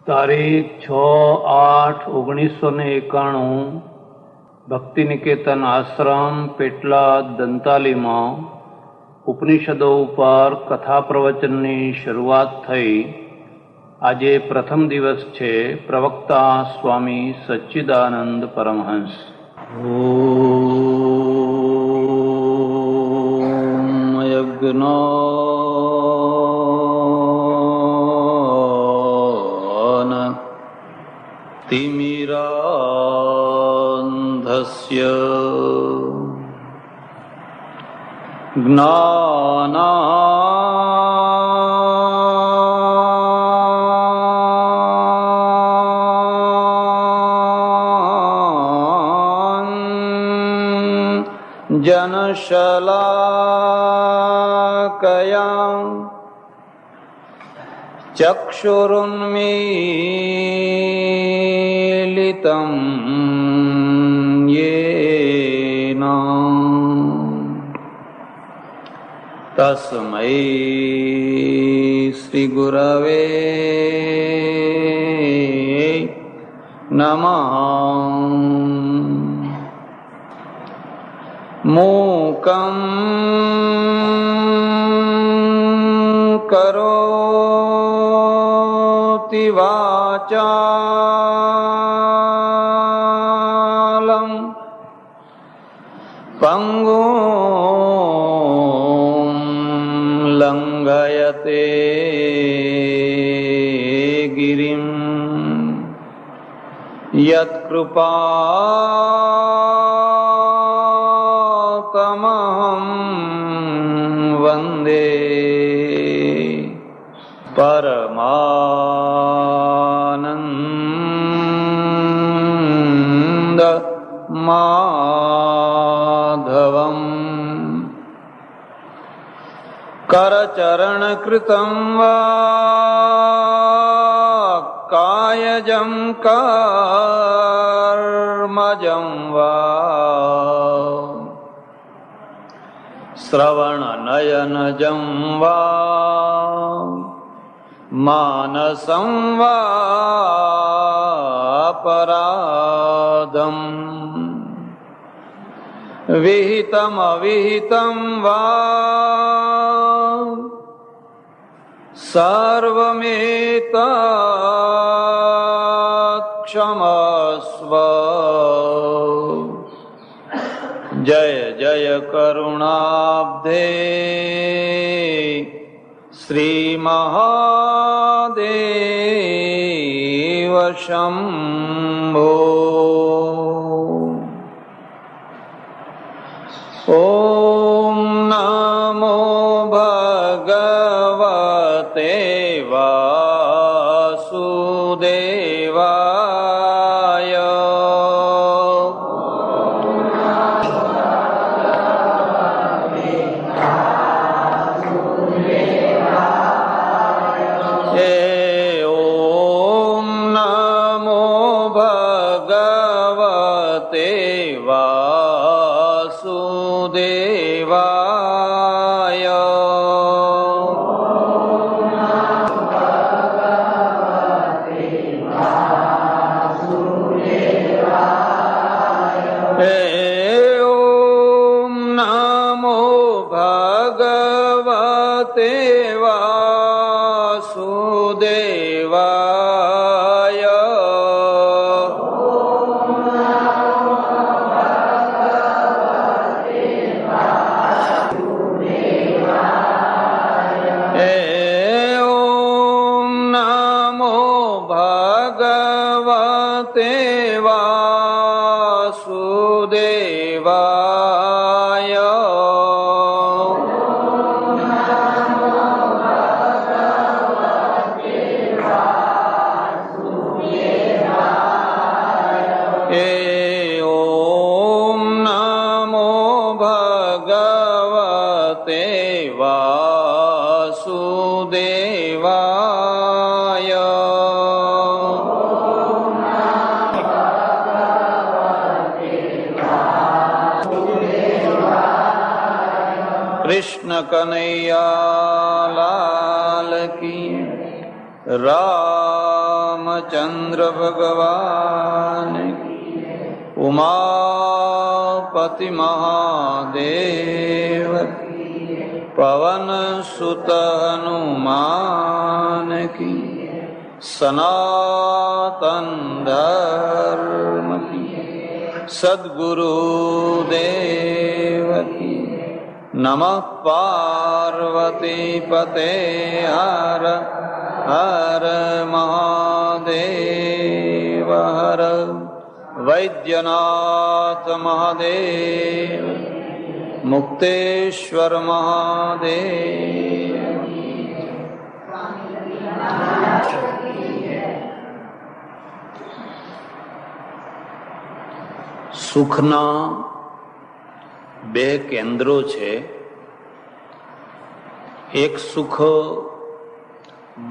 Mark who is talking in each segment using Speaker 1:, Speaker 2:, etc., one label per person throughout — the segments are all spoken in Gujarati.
Speaker 1: તારીખ 6/8/1991 ભક્તિ નિકેતન આશ્રમ પેટલાદ દંતાલીમાં ઉપનિષદો ઉપર કથા પ્રવચનની શરૂઆત થઈ. આજે પ્રથમ દિવસ છે. પ્રવક્તા સ્વામી સચ્ચિદાનંદ પરમહંસ. ઓમ યજ્ઞ तिमिरान्धस्य जनशलाकया चक्षुरुन्मीलितं येन तस्मै श्री गुरवे नमः. मूकं करोति वाचालं पंगुं लंघयते गिरिं यत्कृपातमहं वन्दे परमानंद माधवम्. करचरणकृतं वा कायजं कर्मजं वा श्रवणनयनजं वा मानसं वापराधम् विहितमविहितं वा सर्वमेतत्क्षमस्व. जय जय करुणाब्धे श्री महादेव शंभो. ओम नमो भगवते वासुदेवाय. कृष्ण कन्हैया लाल की, राम रामचंद्र भगवान उमापति महादेव पवन सुत हनुमान की सनातन धर्म की सद्गुरु देव की नमः पार्वती पते हर हर महादेव हर वैद्यनाथ महादेव मुक्तेश्वर महादेव। સુખના બે કેન્દ્રો છે. એક સુખ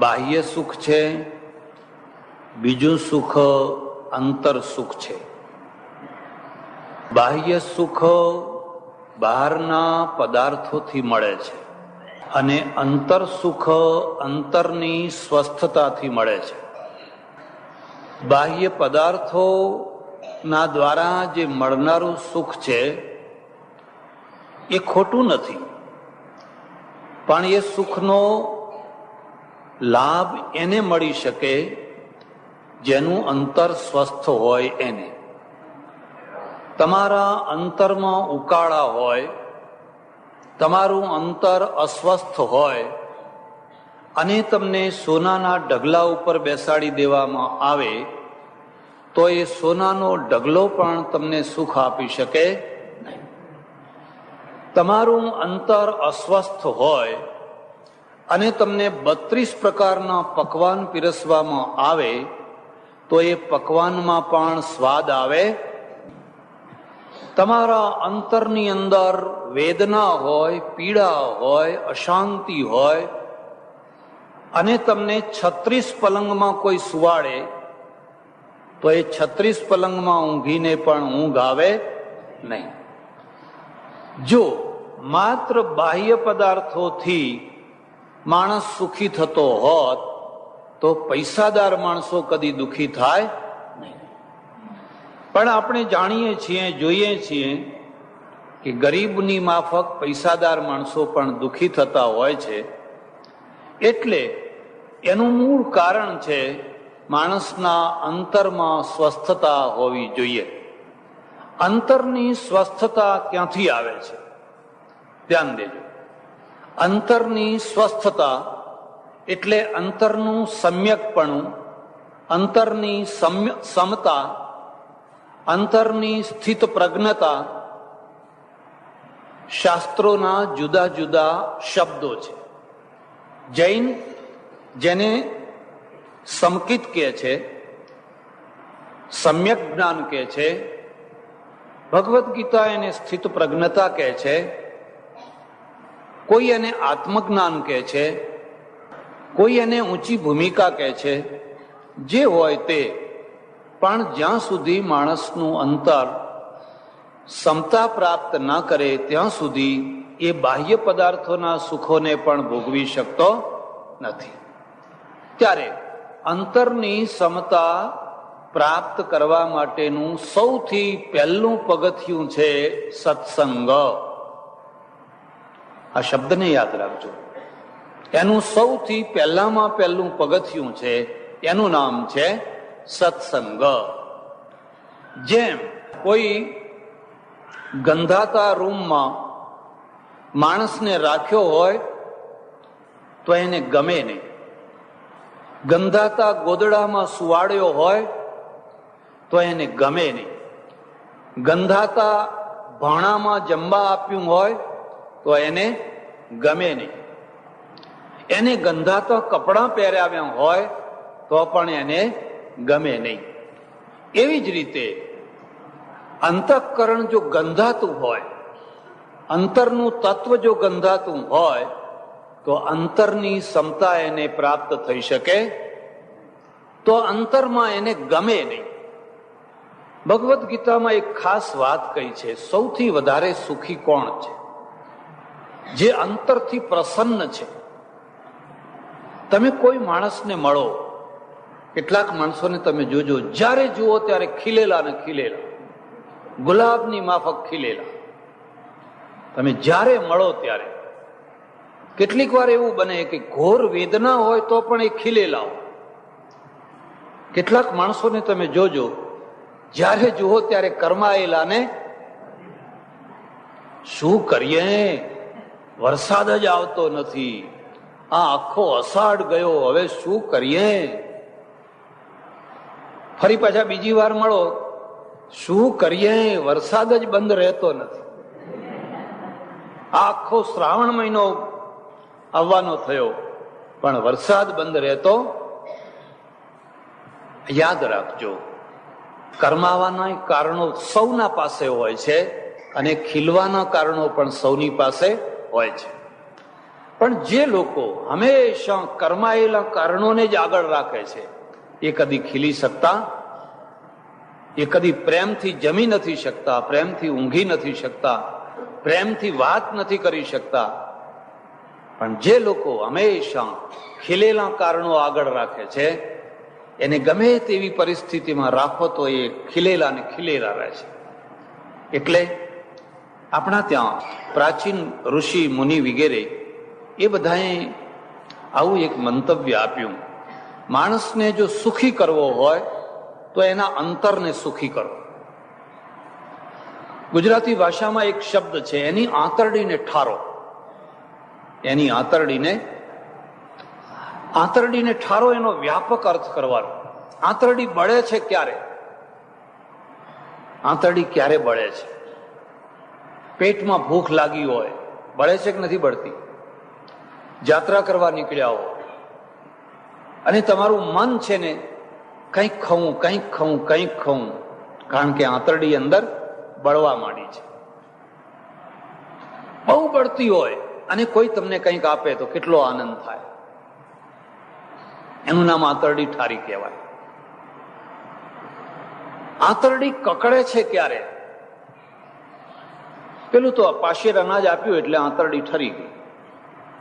Speaker 1: બાહ્ય સુખ છે, બીજું સુખ અંતર સુખ છે. બાહ્ય સુખ બહારના પદાર્થોથી મળે છે અને અંતર સુખ અંતરની સ્વસ્થતાથી મળે છે. બાહ્ય પદાર્થો ના દ્વારા જે મળનારું સુખ છે એ ખોટું નથી, પણ એ સુખનો લાભ એને મળી શકે જેનું અંતર સ્વસ્થ હોય એને. તમારા અંતરમાં ઉકાળા હોય, તમારું અંતર અસ્વસ્થ હોય અને તમને સોનાના ઢગલા ઉપર બેસાડી દેવામાં આવે તો એ સોનાનો ઢગલો પણ તમને સુખ આપી શકે નહીં. તમારું અંતર અસ્વસ્થ હોય અને તમને 32 પ્રકારના પકવાન પીરસવામાં આવે તો એ પકવાનમાં પણ સ્વાદ આવે. તમારા અંતરની અંદર વેદના હોય, પીડા હોય, અશાંતિ હોય અને તમને 36 પલંગમાં કોઈ સુવાડે તો એ 36 પલંગમાં ઊંઘીને પણ ઊંઘ આવે નહીં. જો માત્ર બાહ્ય પદાર્થોથી માણસ સુખી થતો હોત તો પૈસાદાર માણસો કદી દુખી થાય નહીં. પણ આપણે જાણીએ છીએ, જોઈએ છીએ કે ગરીબની માફક પૈસાદાર માણસો પણ દુખી થતા હોય છે. એટલે એનું મૂળ કારણ છે માણસના અંતરમાં સ્વસ્થતા હોવી જોઈએ. અંતરની સ્વસ્થતા ક્યાંથી આવે છે? ધ્યાન દેજો. અંતરની સ્વસ્થતા એટલે અંતરનું સમ્યકપણું, અંતરની સમતા, અંતરની સ્થિત પ્રજ્ઞતા શાસ્ત્રોના જુદા જુદા શબ્દો છે. જૈન જેને સમકિત કહે છે, સમ્યક જ્ઞાન કહે છે, ભગવદ્ ગીતા એને સ્થિત પ્રજ્ઞતા કહે છે, કોઈ એને આત્મજ્ઞાન કહે છે, કોઈ એને ઊંચી ભૂમિકા કહે છે. જે હોય તે, પણ જ્યાં સુધી માણસનું અંતર સમતા પ્રાપ્ત ન કરે ત્યાં સુધી એ બાહ્ય પદાર્થોના સુખોને પણ ભોગવી શકતો નથી. ત્યારે અંતરની સમતા પ્રાપ્ત કરવા માટેનું સૌથી પહેલું પગથિયું છે સત્સંગ. આ શબ્દને યાદ રાખજો. એનું સૌથી પહેલામાં પહેલું પગથિયું છે, એનું નામ છે સત્સંગ. જેમ કોઈ ગંધાતા રૂમમાં માણસને રાખ્યો હોય તો એને ગમે નહીં. ગંધાતા ગોદડામાં સુવાડ્યો હોય તો એને ગમે નહીં. ગંધાતા ભાણામાં જમવા આપ્યું હોય તો એને ગમે નહીં. એને ગંધાતા કપડાં પહેરાવ્યા હોય તો પણ એને ગમે નહીં. એવી જ રીતે અંતઃકરણ જો ગંધાતું હોય, અંતરનું તત્વ જો ગંધાતું હોય તો અંતરની ક્ષમતા એને પ્રાપ્ત થઈ શકે, તો અંતરમાં એને ગમે નહીં. ભગવદ્ ગીતામાં એક ખાસ વાત કહી છે, સૌથી વધારે સુખી કોણ છે? જે અંતરથી પ્રસન્ન છે. તમે કોઈ માણસને મળો કેટલાક માણસોને તમે જોજો, જ્યારે જુઓ ત્યારે ખીલેલા ને ખીલેલા, ગુલાબની માફક ખીલેલા. તમે જ્યારે મળો ત્યારે કેટલીક વાર એવું બને કે ઘોર વેદના હોય તો પણ એ ખીલેલા હોય. કેટલાક માણસોને તમે જોજો, જ્યારે જુઓ ત્યારે કરમાયેલા ને શું કરીએ, વરસાદ જ આવતો નથી, આ આખો અષાઢ ગયો, હવે શું કરીએ. ફરી પાછા બીજી વાર મળો, શું કરીએ, વરસાદ જ બંધ રહેતો નથી, આખો શ્રાવણ મહિનો આવવાનો થયો પણ વરસાદ બંધ રહેતો. યાદ રાખજો, કર્માવાના કારણો સૌના પાસે હોય છે અને ખીલવાના કારણો પણ સૌની પાસે હોય છે. પણ જે લોકો હંમેશા કર્માયેલા કારણોને જ આગળ રાખે છે એ કદી ખીલી શકતા, એ કદી પ્રેમથી જમી નથી શકતા, પ્રેમથી ઊંઘી નથી શકતા, પ્રેમથી વાત નથી કરી શકતા. પણ જે લોકો હંમેશા ખીલેલા કારણો આગળ રાખે છે એને ગમે તેવી પરિસ્થિતિમાં રાખો તો એ ખીલેલા ને ખીલેલા રહે છે. એટલે આપણા ત્યાં પ્રાચીન ઋષિ મુનિ વગેરે એ બધાએ આવું એક મંતવ્ય આપ્યું, માણસને જો સુખી કરવો હોય તો એના અંતરને સુખી કરો. ગુજરાતી ભાષામાં એક શબ્દ છે, એની આંતરડીને ઠારો. એની આંતરડીને ઠારો, એનો વ્યાપક અર્થ કરવાનો. આંતરડી બળે છે ક્યારે? આંતરડી ક્યારે બળે છે? પેટમાં ભૂખ લાગી હોય, બળે છે કે નથી બળતી? જાત્રા કરવા નીકળ્યા હો અને તમારું મન છે ને કંઈક ખાવું, કંઈક ખાવું, કંઈક ખાવું, કારણ કે આંતરડી અંદર બળવા માંડી છે. બહુ બળતી હોય અને કોઈ તમને કંઈક આપે તો કેટલો આનંદ થાય. એનું નામ આંતરડી ઠારી કહેવાય. આંતરડી કકડે છે ક્યારે? પેલું તો પાશેર અનાજ આપ્યું એટલે આંતરડી ઠરી ગઈ.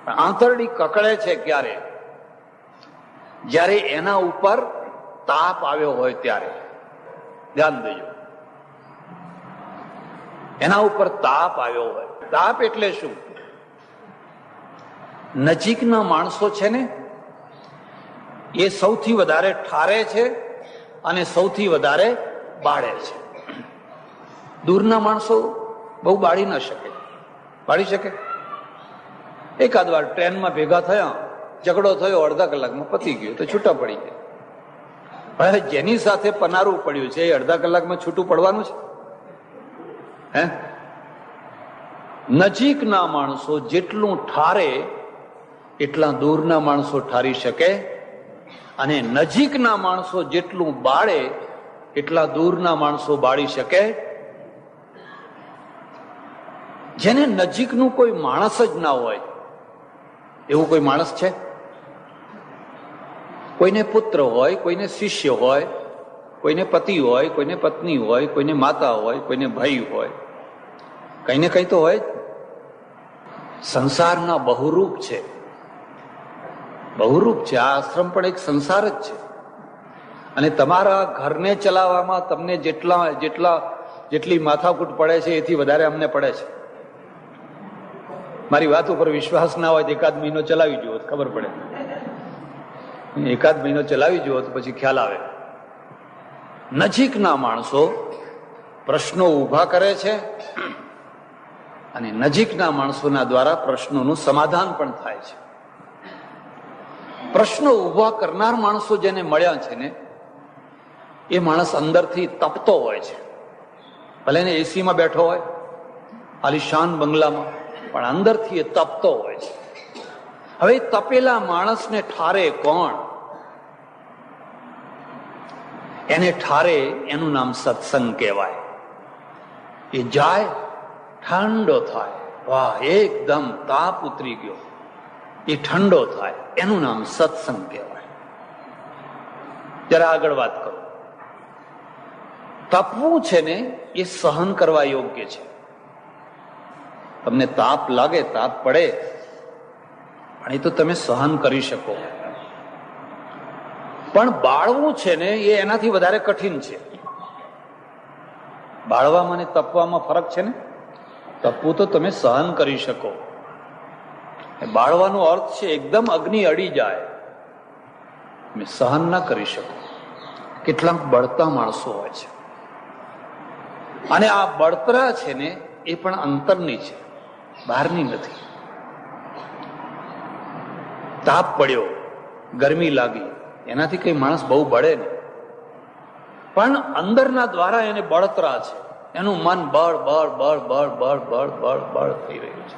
Speaker 1: પણ આંતરડી કકડે છે ક્યારે? જ્યારે એના ઉપર તાપ આવ્યો હોય ત્યારે. ધ્યાન દેજો, એના ઉપર તાપ આવ્યો હોય. તાપ એટલે શું? નજીકના માણસો છે ને એ સૌથી વધારે ઠારે છે અને સૌથી વધારે બાળે છે. દૂરના માણસો બહુ બાળી ના શકે. બાળી શકે? એકાદ વાર ટ્રેનમાં ભેગા થયા, ઝઘડો થયો, અડધા કલાકમાં પતી ગયો તો છૂટા પડી ગયા. હવે જેની સાથે પનારું પડ્યું છે એ અડધા કલાકમાં છૂટું પડવાનું છે? હે? નજીકના માણસો જેટલું ઠારે એટલા દૂરના માણસો ઠારી શકે, અને નજીકના માણસો જેટલું બાળે એટલા દૂરના માણસો બાળી શકે. જેને નજીકનું કોઈ માણસ જ ના હોય એવું કોઈ માણસ છે? કોઈને પુત્ર હોય, કોઈને શિષ્ય હોય, કોઈને પતિ હોય, કોઈને પત્ની હોય, કોઈને માતા હોય, કોઈને ભાઈ હોય, કઈ ને કઈ તો હોય. સંસારના બહુરૂપ છે, બહુરૂપ છે. આ આશ્રમ પણ એક સંસાર જ છે. અને તમારા ઘરને ચલાવવામાં તમને જેટલી માથાકૂટ પડે છે એથી વધારે અમને પડે છે. મારી વાત ઉપર વિશ્વાસ ના હોય તો એકાદ મહિનો ચલાવી જુઓ, ખબર પડે. એકાદ મહિનો ચલાવી જુઓ તો પછી ખ્યાલ આવે. નજીકના માણસો પ્રશ્નો ઊભા કરે છે અને નજીકના માણસોના દ્વારા પ્રશ્નોનું સમાધાન પણ થાય છે. પ્રશ્નો ઊભા કરનાર માણસો જેને મળ્યા છે ને એ માણસ અંદરથી તપતો હોય છે. ભલે ને એસીમાં બેઠો હોય, આલિશાન બંગલામાં, પણ અંદરથી એ તપતો હોય છે. હવે તપેલા માણસને ઠારે કોણ? એને ઠારે એનું નામ સત્સંગ કહેવાય. એ જાય, ઠંડો થાય, વાહ, એકદમ તાપ ઉતરી ગયો, એ ઠંડો થાય, એનું નામ સત્સંગ કહેવાય. જરા આગળ વાત કરો. તપવું છે ને એ સહન કરવા યોગ્ય છે. તમને તાપ લાગે, તાપ પડે, પણ એ તો તમે સહન કરી શકો. પણ બાળવું છે ને એ એનાથી વધારે કઠિન છે. બાળવામાં ને તપવામાં ફરક છે ને. તપવું તો તમે સહન કરી શકો, બાળવાનો અર્થ છે એકદમ અગ્નિ અડી જાય, તમે સહન ના કરી શકો. કેટલાક બળતા માણસો હોય છે, અને આ બળતરા છે ને એ પણ અંતરની છે, બહારની નથી. તાપ પડ્યો, ગરમી લાગી, એનાથી કઈ માણસ બહુ બળે નહીં, પણ અંદરના દ્વારા એને બળતરા છે. એનું મન બળ બળ બળ બળ બળ બળ બળ બળ થઈ રહ્યું છે.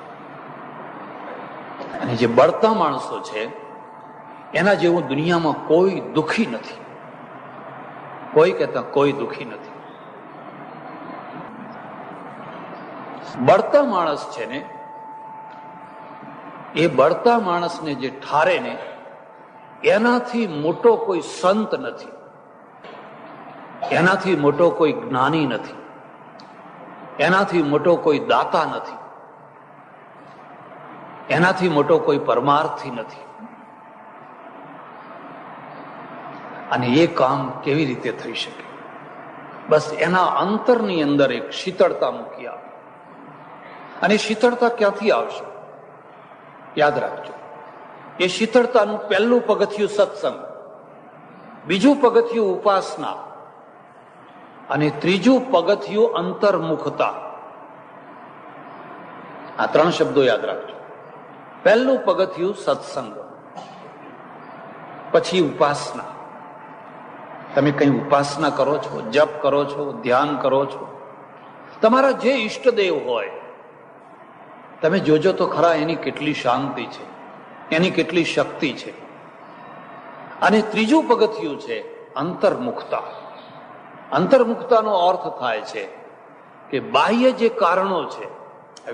Speaker 1: અને જે બળતા માણસો છે એના જેવું દુનિયામાં કોઈ દુઃખી નથી. કોઈ કહેતા કોઈ દુઃખી નથી. બળતા માણસ છે ને એ બળતા માણસને જે ઠારે ને એનાથી મોટો કોઈ સંત નથી, એનાથી મોટો કોઈ જ્ઞાની નથી, એનાથી મોટો કોઈ દાતા નથી, એનાથી મોટો કોઈ પરમાર્થી નથી. અને એ કામ કેવી રીતે થઈ શકે? બસ એના અંતરની અંદર એક શીતળતા મૂકી આવે. અને શીતળતા ક્યાંથી આવશે? યાદ રાખજો, એ શીતળતાનું પહેલું પગથિયું સત્સંગ, બીજું પગથિયું ઉપાસના, અને ત્રીજું પગથિયું અંતર્મુખતા. આ ત્રણ શબ્દો યાદ રાખજો. પહેલું પગથિયું સત્સંગ, પછી ઉપાસના. તમે કઈ ઉપાસના કરો છો, જપ કરો છો, ધ્યાન કરો છો, તમારા જે ઈષ્ટદેવ હોય તમે જોજો તો ખરા એની કેટલી શાંતિ છે, એની કેટલી શક્તિ છે. અને ત્રીજું પગથિયું છે અંતર્મુખતા. અંતર્મુખતાનો અર્થ થાય છે કે બાહ્ય જે કારણો છે,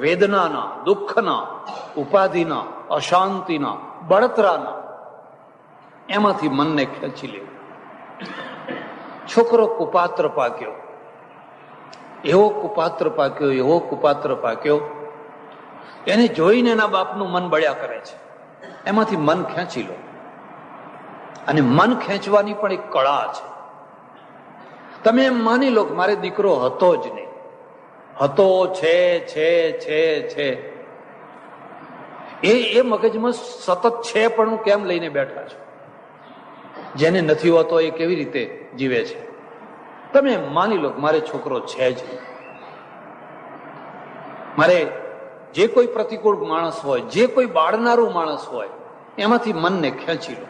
Speaker 1: વેદનાના, દુઃખના, ઉપાધિના, અશાંતિના, બળતરાના, એમાંથી મનને ખેંચી લેવું. છોકરો કુપાત્ર પાક્યો, એવો કુપાત્ર પાક્યો, એવો કુપાત્ર પાક્યો, એને જોઈને એના બાપનું મન બળ્યા કરે છે. એમાંથી મન ખેંચી લો. અને મન ખેંચવાની પણ એક કળા છે. તમે એમ માની લો કે મારે દીકરો હતો જ નહીં, હતો, છે એ મગજમાં સતત છે પણ હું કેમ લઈને બેઠા છો? જેને નથી હોતો એ કેવી રીતે જીવે છે? તમે એમ માની લો કે મારે છોકરો છે જ નહીં. મારે જે કોઈ પ્રતિકૂળ માણસ હોય, જે કોઈ બાળનારું માણસ હોય, એમાંથી મનને ખેંચી લો.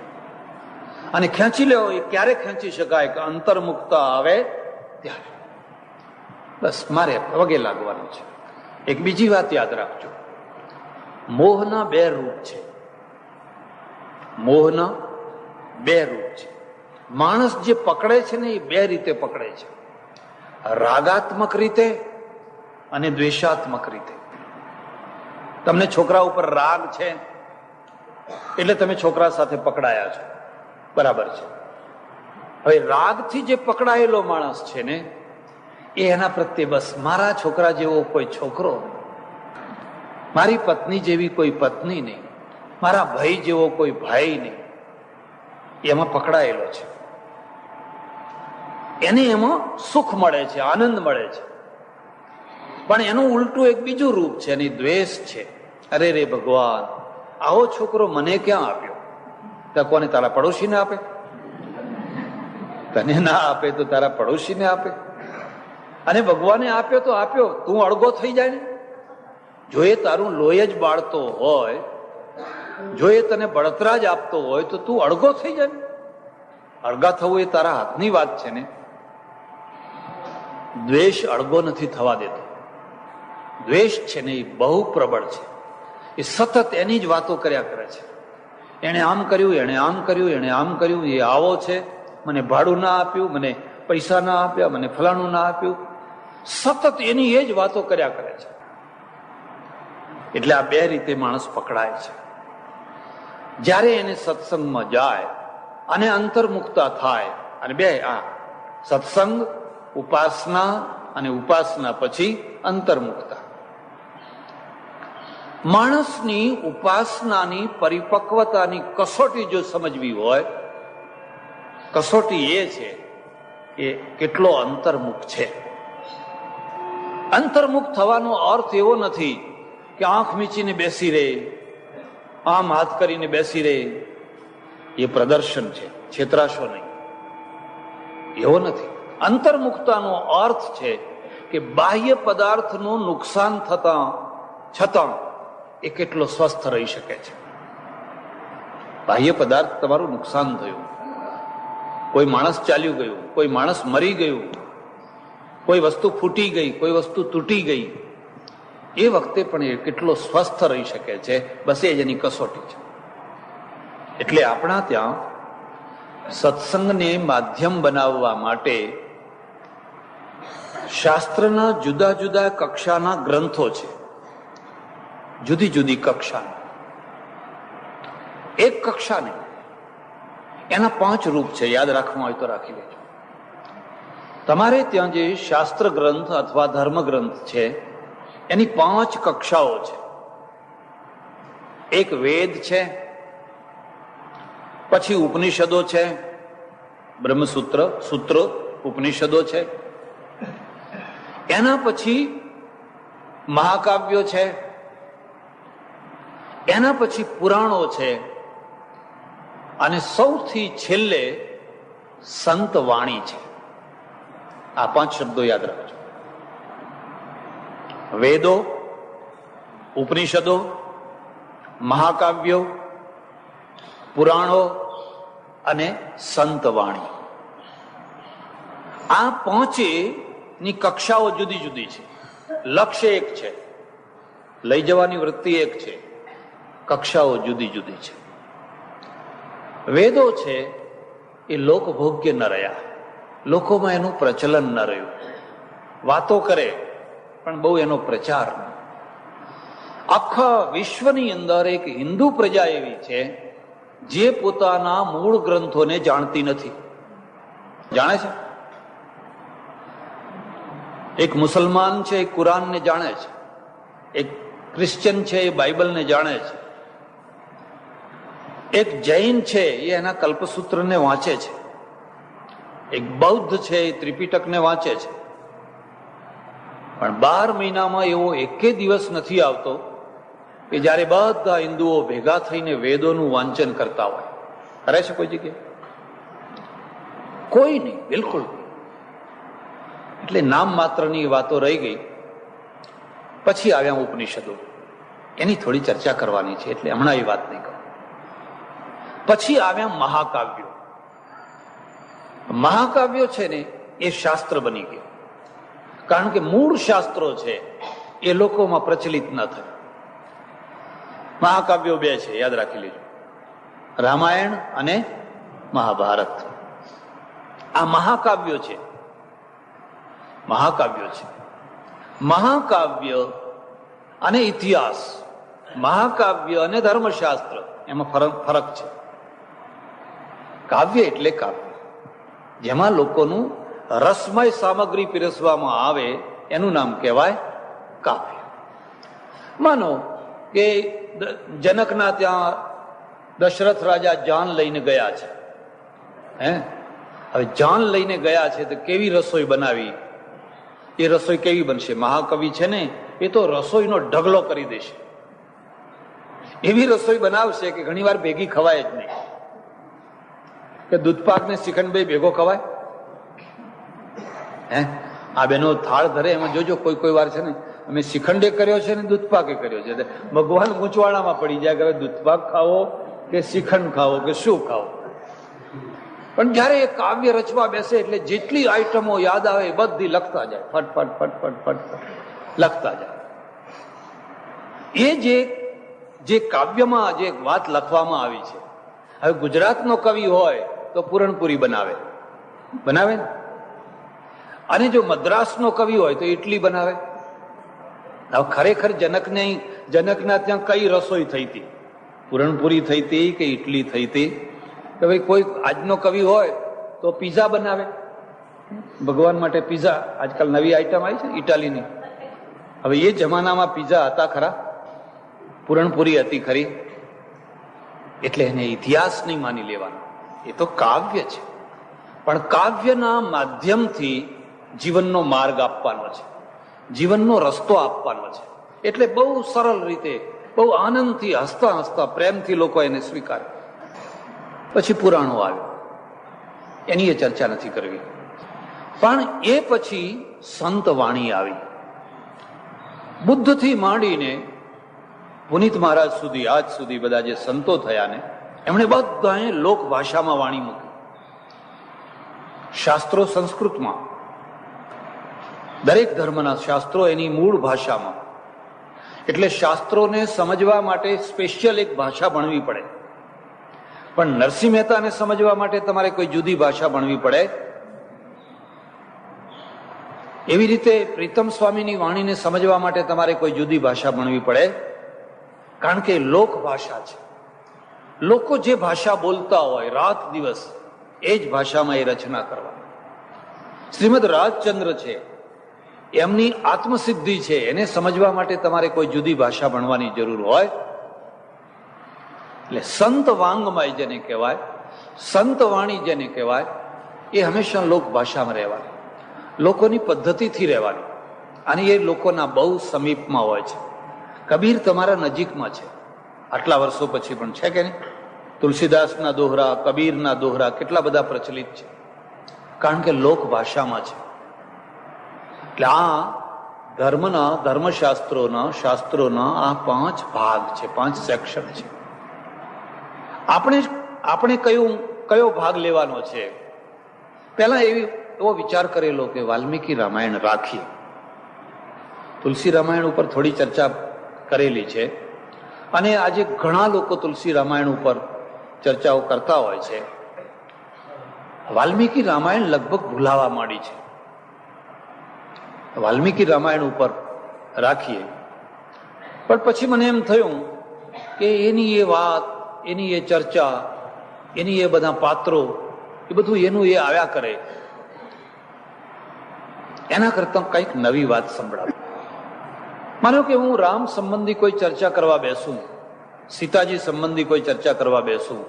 Speaker 1: અને ખેંચી લો એ ક્યારે ખેંચી શકાય? કે અંતર્મુખતા આવે ત્યારે. બસ મારે પગે લાગવાનું છે. એક બીજી વાત યાદ રાખજો, મોહના બે રૂપ છે. મોહના બે રૂપ છે. માણસ જે પકડે છે ને એ બે રીતે પકડે છે, રાગાત્મક રીતે અને દ્વેષાત્મક રીતે. તમને છોકરા ઉપર રાગ છે એટલે તમે છોકરા સાથે પકડાયા છો, બરાબર છે. હવે રાગથી જે પકડાયેલો માણસ છે ને એ એના પ્રત્યે બસ મારા છોકરા જેવો કોઈ છોકરો, મારી પત્ની જેવી કોઈ પત્ની નહીં, મારા ભાઈ જેવો કોઈ ભાઈ નહીં, એમાં પકડાયેલો છે. એને એમાં સુખ મળે છે, આનંદ મળે છે. પણ એનું ઉલટું એક બીજું રૂપ છે, એની દ્વેષ છે. અરે રે ભગવાન, આવો છોકરો મને ક્યાં આપ્યો? તો કોને? તારા પડોશીને આપે? તને ના આપે તો તારા પડોશીને આપે. અને ભગવાને આપ્યો તો આપ્યો, તું અળગો થઈ જાય ને. જો એ તારું લોહી જ બાળતો હોય, જો એ તને બળતરા જ આપતો હોય તો તું અળગો થઈ જાય ને. અળગા થવું એ તારા હાથની વાત છે ને. દ્વેષ અળગો નથી થવા દેતો. દ્વેષ છે ને એ બહુ પ્રબળ છે. એ સતત એની જ વાતો કર્યા કરે છે. એને આમ કર્યું, એને આમ કર્યું, એને આમ કર્યું, એ આવો છે, મને ભાડું ના આપ્યું, મને પૈસા ના આપ્યા, મને ફલાણું ના આપ્યું. સતત એની એ જ વાતો કર્યા કરે છે. એટલે આ બે રીતે માણસ પકડાય છે. જ્યારે એને સત્સંગમાં જાય અને અંતર્મુખતા થાય, અને બે આ સત્સંગ, ઉપાસના, અને ઉપાસના પછી અંતર્મુખતા. માણસની ઉપાસનાની પરિપક્વતાની કસોટી જો સમજવી હોય કસોટી એ છે કે કેટલો અંતર્મુખ છે. અંતર્મુખ થવાનો અર્થ એવો નથી કે આંખ મીચીને બેસી રહે, આમ હાથ કરીને બેસી રહે. એ પ્રદર્શન છે, છેતરાશો નહીં, એવો નથી. અંતર્મુખતાનો અર્થ છે કે બાહ્ય પદાર્થનું નુકસાન થતા છતાં એ કેટલો સ્વસ્થ રહી શકે છે. બાહ્ય પદાર્થ તમારું નુકસાન થયું, કોઈ માણસ ચાલ્યું ગયું, કોઈ માણસ મરી ગયું, કોઈ વસ્તુ ફૂટી ગઈ, કોઈ વસ્તુ તૂટી ગઈ, એ વખતે પણ એ કેટલો સ્વસ્થ રહી શકે છે. બસ એ જ એની કસોટી છે. એટલે આપણા ત્યાં સત્સંગને માધ્યમ બનાવવા માટે શાસ્ત્રના જુદા જુદા કક્ષાના ગ્રંથો છે, જુદી જુદી કક્ષા. એક કક્ષા નહીં, એના 5 રૂપ છે. યાદ રાખવા હોય તો રાખી લેજો. તમારે ત્યાં જે શાસ્ત્ર ગ્રંથ અથવા ધર્મ ગ્રંથ છે એની 5 કક્ષાઓ છે. એક વેદ છે, પછી ઉપનિષદો છે, બ્રહ્મસૂત્ર, સૂત્રો ઉપનિષદો છે. એના પછી મહાકાવ્યો છે, એના પછી પુરાણો છે, અને સૌથી છેલ્લે સંત વાણી છે. આ 5 શબ્દો યાદ રાખજો. વેદો, ઉપનિષદો, મહાકાવ્યો, પુરાણો અને સંત વાણી. આ 5ની કક્ષાઓ જુદી જુદી છે. લક્ષ્ય એક છે, લઈ જવાની વૃત્તિ એક છે, કક્ષાઓ જુદી જુદી છે. વેદો છે એ લોકભોગ્ય ન રહ્યા, લોકોમાં એનું પ્રચલન ન રહ્યું. વાતો કરે પણ બહુ એનો પ્રચાર. આખા વિશ્વની અંદર એક હિન્દુ પ્રજા એવી છે જે પોતાના મૂળ ગ્રંથોને જાણતી નથી. જાણે છે? એક મુસલમાન છે એ કુરાનને જાણે છે, એક ક્રિશ્ચિયન છે એ બાઇબલને જાણે છે, એક જૈન છે એ એના કલ્પસૂત્રને વાંચે છે, એક બૌદ્ધ છે એ ત્રિપિટકને વાંચે છે. પણ 12 મહિનામાં એવો એકે દિવસ નથી આવતો કે જ્યારે બધા હિન્દુઓ ભેગા થઈને વેદોનું વાંચન કરતા હોય. કરે છે કોઈ જગ્યાએ? કોઈ નહીં, બિલકુલ નહીં. એટલે નામ માત્રની વાતો રહી ગઈ. પછી આવ્યા ઉપનિષદો, એની થોડી ચર્ચા કરવાની છે એટલે હમણાં એ વાત નહીં કરું. પછી આવ્યા મહાકાવ્યો. મહાકાવ્યો છે ને એ શાસ્ત્ર બની ગયા, કારણ કે મૂળ શાસ્ત્રો છે એ લોકોમાં પ્રચલિત ન થયા. મહાકાવ્યો 2 છે, યાદ રાખી લેજો, રામાયણ અને મહાભારત. આ મહાકાવ્યો છે. મહાકાવ્યો છે. મહાકાવ્ય અને ઇતિહાસ, મહાકાવ્ય અને ધર્મશાસ્ત્ર, એમાં ફરક છે. કાવ્ય એટલે કાવ્ય, જેમાં લોકોનું રસમય સામગ્રી પીરસવામાં આવે એનું નામ કહેવાય કાવ્ય. માનો કે જનકના ત્યાં દશરથ રાજા જાન લઈને ગયા છે. હવે જાન લઈને ગયા છે તો કેવી રસોઈ બનાવી? એ રસોઈ કેવી બનશે? મહાકવિ છે ને એ તો રસોઈનો ઢગલો કરી દેશે. એવી રસોઈ બનાવશે કે ઘણી વાર ભેગી ખવાય જ નહીં. કે દૂધપાક ને શ્રીખંડ બે ભેગો ખવાય? આ બેનો થાળ ધરે એમાં જોજો કોઈ કોઈ વાર છે ને અમે શ્રીખંડે કર્યો છે ને દૂધપાકે કર્યો છે, ભગવાન ગૂંચવાણામાં પડી જાય કે હવે દૂધપાક ખાવો કે શ્રીખંડ ખાવો કે શું ખાવો. પણ જયારે એ કાવ્ય રચવા બેસે એટલે જેટલી આઈટમો યાદ આવે એ બધી લખતા જાય, ફટફટ ફટફટ ફટફટ લખતા જાય. એ જે કાવ્યમાં જે વાત લખવામાં આવી છે, હવે ગુજરાતનો કવિ હોય તો પૂરણપુરી બનાવે ને, અને જો મદ્રાસનો કવિ હોય તો ઇડલી બનાવે. હવે ખરેખર જનકના ત્યાં કઈ રસોઈ થઈ હતી? પૂરણપુરી થઈ હતી કે ઇડલી થઈ હતી? કે ભાઈ કોઈ આજનો કવિ હોય તો પીઝા બનાવે, ભગવાન માટે પીઝા. આજકાલ નવી આઈટમ આવી છે ઇટાલીની. હવે એ જમાનામાં પીઝા હતા ખરા? પૂરણપુરી હતી ખરી? એટલે એને ઇતિહાસ નહીં માની લેવાનો, એ તો કાવ્ય છે. પણ કાવ્યના માધ્યમથી જીવનનો માર્ગ આપવાનો છે, જીવનનો રસ્તો આપવાનો છે. એટલે બહુ સરળ રીતે, બહુ આનંદથી, હસતા હસતા, પ્રેમથી લોકો એને સ્વીકારે. પછી પુરાણો આવ્યો, એની એ ચર્ચા નથી કરવી. પણ એ પછી સંત વાણી આવી. બુદ્ધથી માંડીને પુનિત મહારાજ સુધી, આજ સુધી બધા જે સંતો થયા ને, એમણે બધાએ લોક ભાષામાં વાણી મૂકી. શાસ્ત્રો સંસ્કૃતમાં, દરેક ધર્મના શાસ્ત્રો એની મૂળ ભાષામાં. એટલે શાસ્ત્રોને સમજવા માટે સ્પેશિયલ એક ભાષા ભણવી પડે. પણ નરસિંહ મહેતાને સમજવા માટે તમારે કોઈ જુદી ભાષા ભણવી પડે. એવી રીતે પ્રીતમ સ્વામીની વાણીને સમજવા માટે તમારે કોઈ જુદી ભાષા ભણવી પડે. કારણ કે લોક ભાષા છે. લોકો જે ભાષા બોલતા હોય રાત દિવસ, એ જ ભાષામાં એ રચના કરવા. શ્રીમદ રાજચંદ્ર છે, એમની આત્મસિદ્ધિ છે, એને સમજવા માટે તમારે કોઈ જુદી ભાષા ભણવાની જરૂર હોય. એટલે સંત વાંગમય જેને કહેવાય, સંત વાણી જેને કહેવાય, એ હંમેશા લોક ભાષામાં રહેવાની, લોકોની પદ્ધતિથી રહેવાની. અને એ લોકોના બહુ સમીપમાં હોય છે. કબીર તમારા નજીકમાં છે, આટલા વર્ષો પછી પણ છે કે નહીં? તુલસીદાસના દોહરા, કબીરના દોહરા કેટલા બધા પ્રચલિત છે, કારણ કે લોક ભાષામાં છે. એટલે આ ધર્મના, ધર્મશાસ્ત્રોના, શાસ્ત્રોના આ 5 ભાગ છે, 5 સેક્શન છે. આપણે કયો ભાગ લેવાનો છે? પહેલા એવો વિચાર કરેલો કે વાલ્મીકી રામાયણ રાખીએ. તુલસી રામાયણ ઉપર થોડી ચર્ચા કરેલી છે, અને આજે ઘણા લોકો તુલસી રામાયણ ઉપર ચર્ચાઓ કરતા હોય છે. વાલ્મીકી રામાયણ લગભગ ભૂલાવા માંડી છે. વાલ્મીકી રામાયણ ઉપર રાખીએ. પણ પછી મને એમ થયું કે એની એ વાત, એની એ ચર્ચા, એની એ બધા પાત્રો, એ બધું એનું એ આવ્યા કરે, એના કરતા કંઈક નવી વાત સંભળાવે. માનો કે હું રામ સંબંધી કોઈ ચર્ચા કરવા બેસું, સીતાજી સંબંધી કોઈ ચર્ચા કરવા બેસું,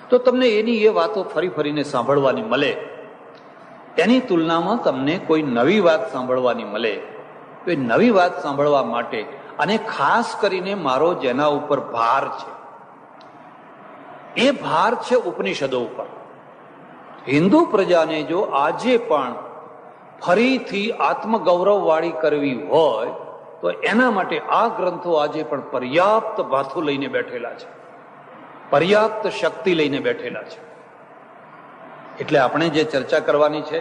Speaker 1: તો તમને એની એ વાતો ફરી ફરીને સાંભળવાની મળે. એની તુલનામાં તમને કોઈ નવી વાત સાંભળવાની મળે. તો એ નવી વાત સાંભળવા માટે, અને ખાસ કરીને મારો જેના ઉપર ભાર છે, એ ભાર છે ઉપનિષદો ઉપર. હિન્દુ પ્રજાને જો આજે પણ ફરીથી આત્મગૌરવ વાળી કરવી હોય, તો એના માટે આ ગ્રંથો આજે પણ પર્યાપ્ત ભાથું લઈને બેઠેલા છે, પર્યાપ્ત શક્તિ લઈને બેઠેલા છે. એટલે આપણે જે ચર્ચા કરવાની છે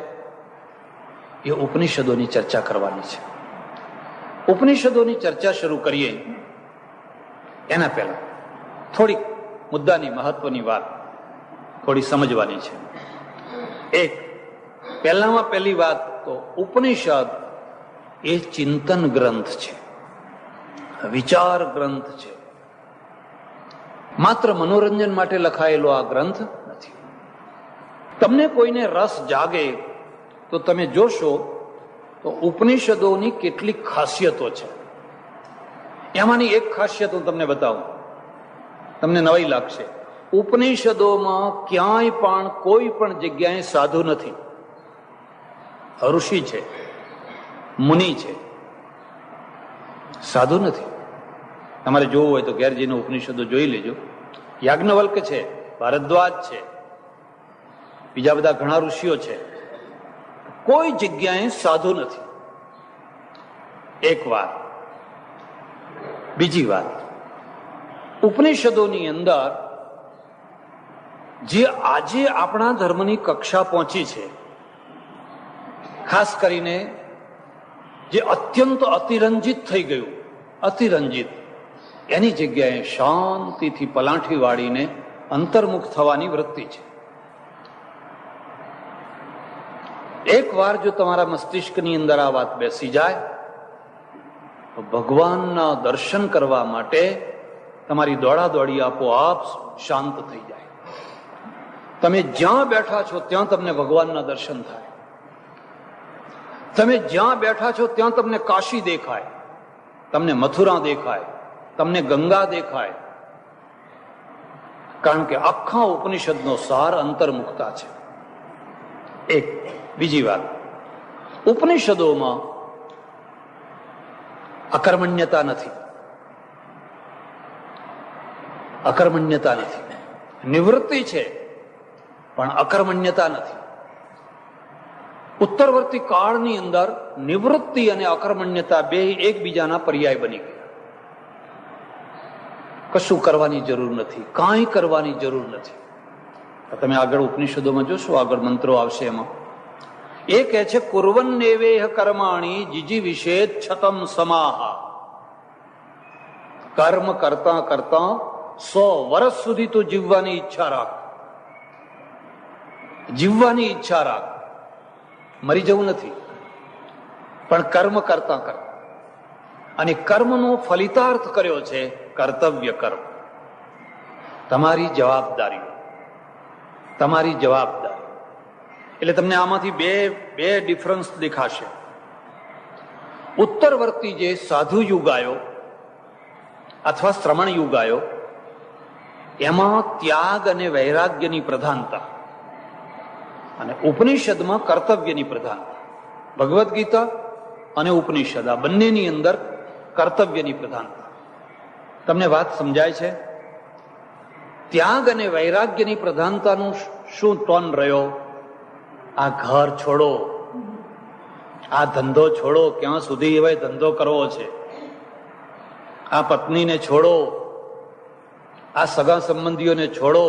Speaker 1: એ ઉપનિષદોની ચર્ચા કરવાની છે. ઉપનિષદોની ચર્ચા શરૂ કરીએ એના પહેલા થોડીક મુદ્દાની, મહત્વની વાત થોડી સમજવાની છે. એક પહેલામાં પહેલી વાત તો ઉપનિષદ એ ચિંતન ગ્રંથ છે, વિચાર ગ્રંથ છે. માત્ર મનોરંજન માટે લખાયેલો આ ગ્રંથ નથી. તમને કોઈને રસ જાગે તો તમે જોશો તો ઉપનિષદોની કેટલીક ખાસિયતો છે. એમાંની એક ખાસિયત હું તમને બતાવું, તમને નવાઈ લાગશે. ઉપનિષદોમાં ક્યાંય પણ કોઈ પણ જગ્યાએ સાધુ નથી. ઋષિ છે, મુનિ છે, સાધુ નથી. તમારે જોવું હોય તો ઘેર જઈને ઉપનિષદો જોઈ લેજો. યાજ્ઞવલ્ક છે, ભારદ્વાજ છે, બીજા બધા ઘણા ઋષિઓ છે. કોઈ જગ્યાએ સાધુ નથી. એક વાત. બીજી વાત, ઉપનિષદોની અંદર જે આજે આપણા ધર્મની કક્ષા પહોંચી છે, ખાસ કરીને જે અત્યંત અતિરંજિત થઈ ગયું, અતિરંજિત, એની જગ્યાએ શાંતિથી પલાઠી વાળીને અંતર્મુખ થવાની વૃત્તિ છે. એક વાર જો તમારા મસ્તિષ્કની અંદર આ વાત બેસી જાય તો ભગવાનના દર્શન કરવા માટે તમારી દોડાદોડી આપોઆપ શાંત થઈ જાય. તમે જ્યાં બેઠા છો ત્યાં તમને ભગવાનના દર્શન થાય. તમે જ્યાં બેઠા છો ત્યાં તમને કાશી દેખાય, તમને મથુરા દેખાય, તમને ગંગા દેખાય. કારણ કે આખા ઉપનિષદનો સાર અંતર્મુખતા છે. એક બીજી વાત, ઉપનિષદોમાં અકર્મણ્યતા નથી. અકર્મણ્યતા નથી. નિવૃત્તિ છે પણ અકર્મણ્યતા નથી. ઉત્તરવર્તી કાળની અંદર નિવૃત્તિ અને અકર્મણ્યતા બે એકબીજાના પર્યાય બની ગયા. કશું કરવાની જરૂર નથી, કાંઈ કરવાની જરૂર નથી. તમે આગળ ઉપનિષદોમાં જોશો, આગળ મંત્રો આવશે એમાં એ કહે છે કુર્વન્નેવેહ કર્માણી જીજી વિષેદ છતમ સમાહા. કર્મ કરતા કરતા 100 વર્ષ સુધી તો જીવવાની ઈચ્છા રાખ. જીવવાની ઈચ્છા રાખ, મરી જવું નથી, પણ કર્મ કરતા કરતા. અને કર્મનો ફલિતાર્થ કર્યો છે કર્તવ્ય કર્મ. તમારી જવાબદારી, તમારી જવાબદારી. એટલે તમને આમાંથી બે ડિફરન્સ દેખાશે. ઉત્તરવર્તી જે સાધુ યુગ આવ્યો અથવા શ્રમણ યુગ આવ્યો, એમાં ત્યાગ અને વૈરાગ્યની પ્રધાનતા, અને ઉપનિષદમાં કર્તવ્યની પ્રધાનતા. ભગવદ્ ગીતા અને ઉપનિષદ આ બંનેની અંદર કર્તવ્યની પ્રધાનતા. તમને વાત સમજાય છે? ત્યાગ અને વૈરાગ્યની પ્રધાનતાનું શું ટોન રહ્યો? આ ઘર છોડો, આ ધંધો છોડો, ક્યાં સુધી હવે ધંધો કરવો છે? આ પત્નીને છોડો, આ સગા સંબંધીઓને છોડો,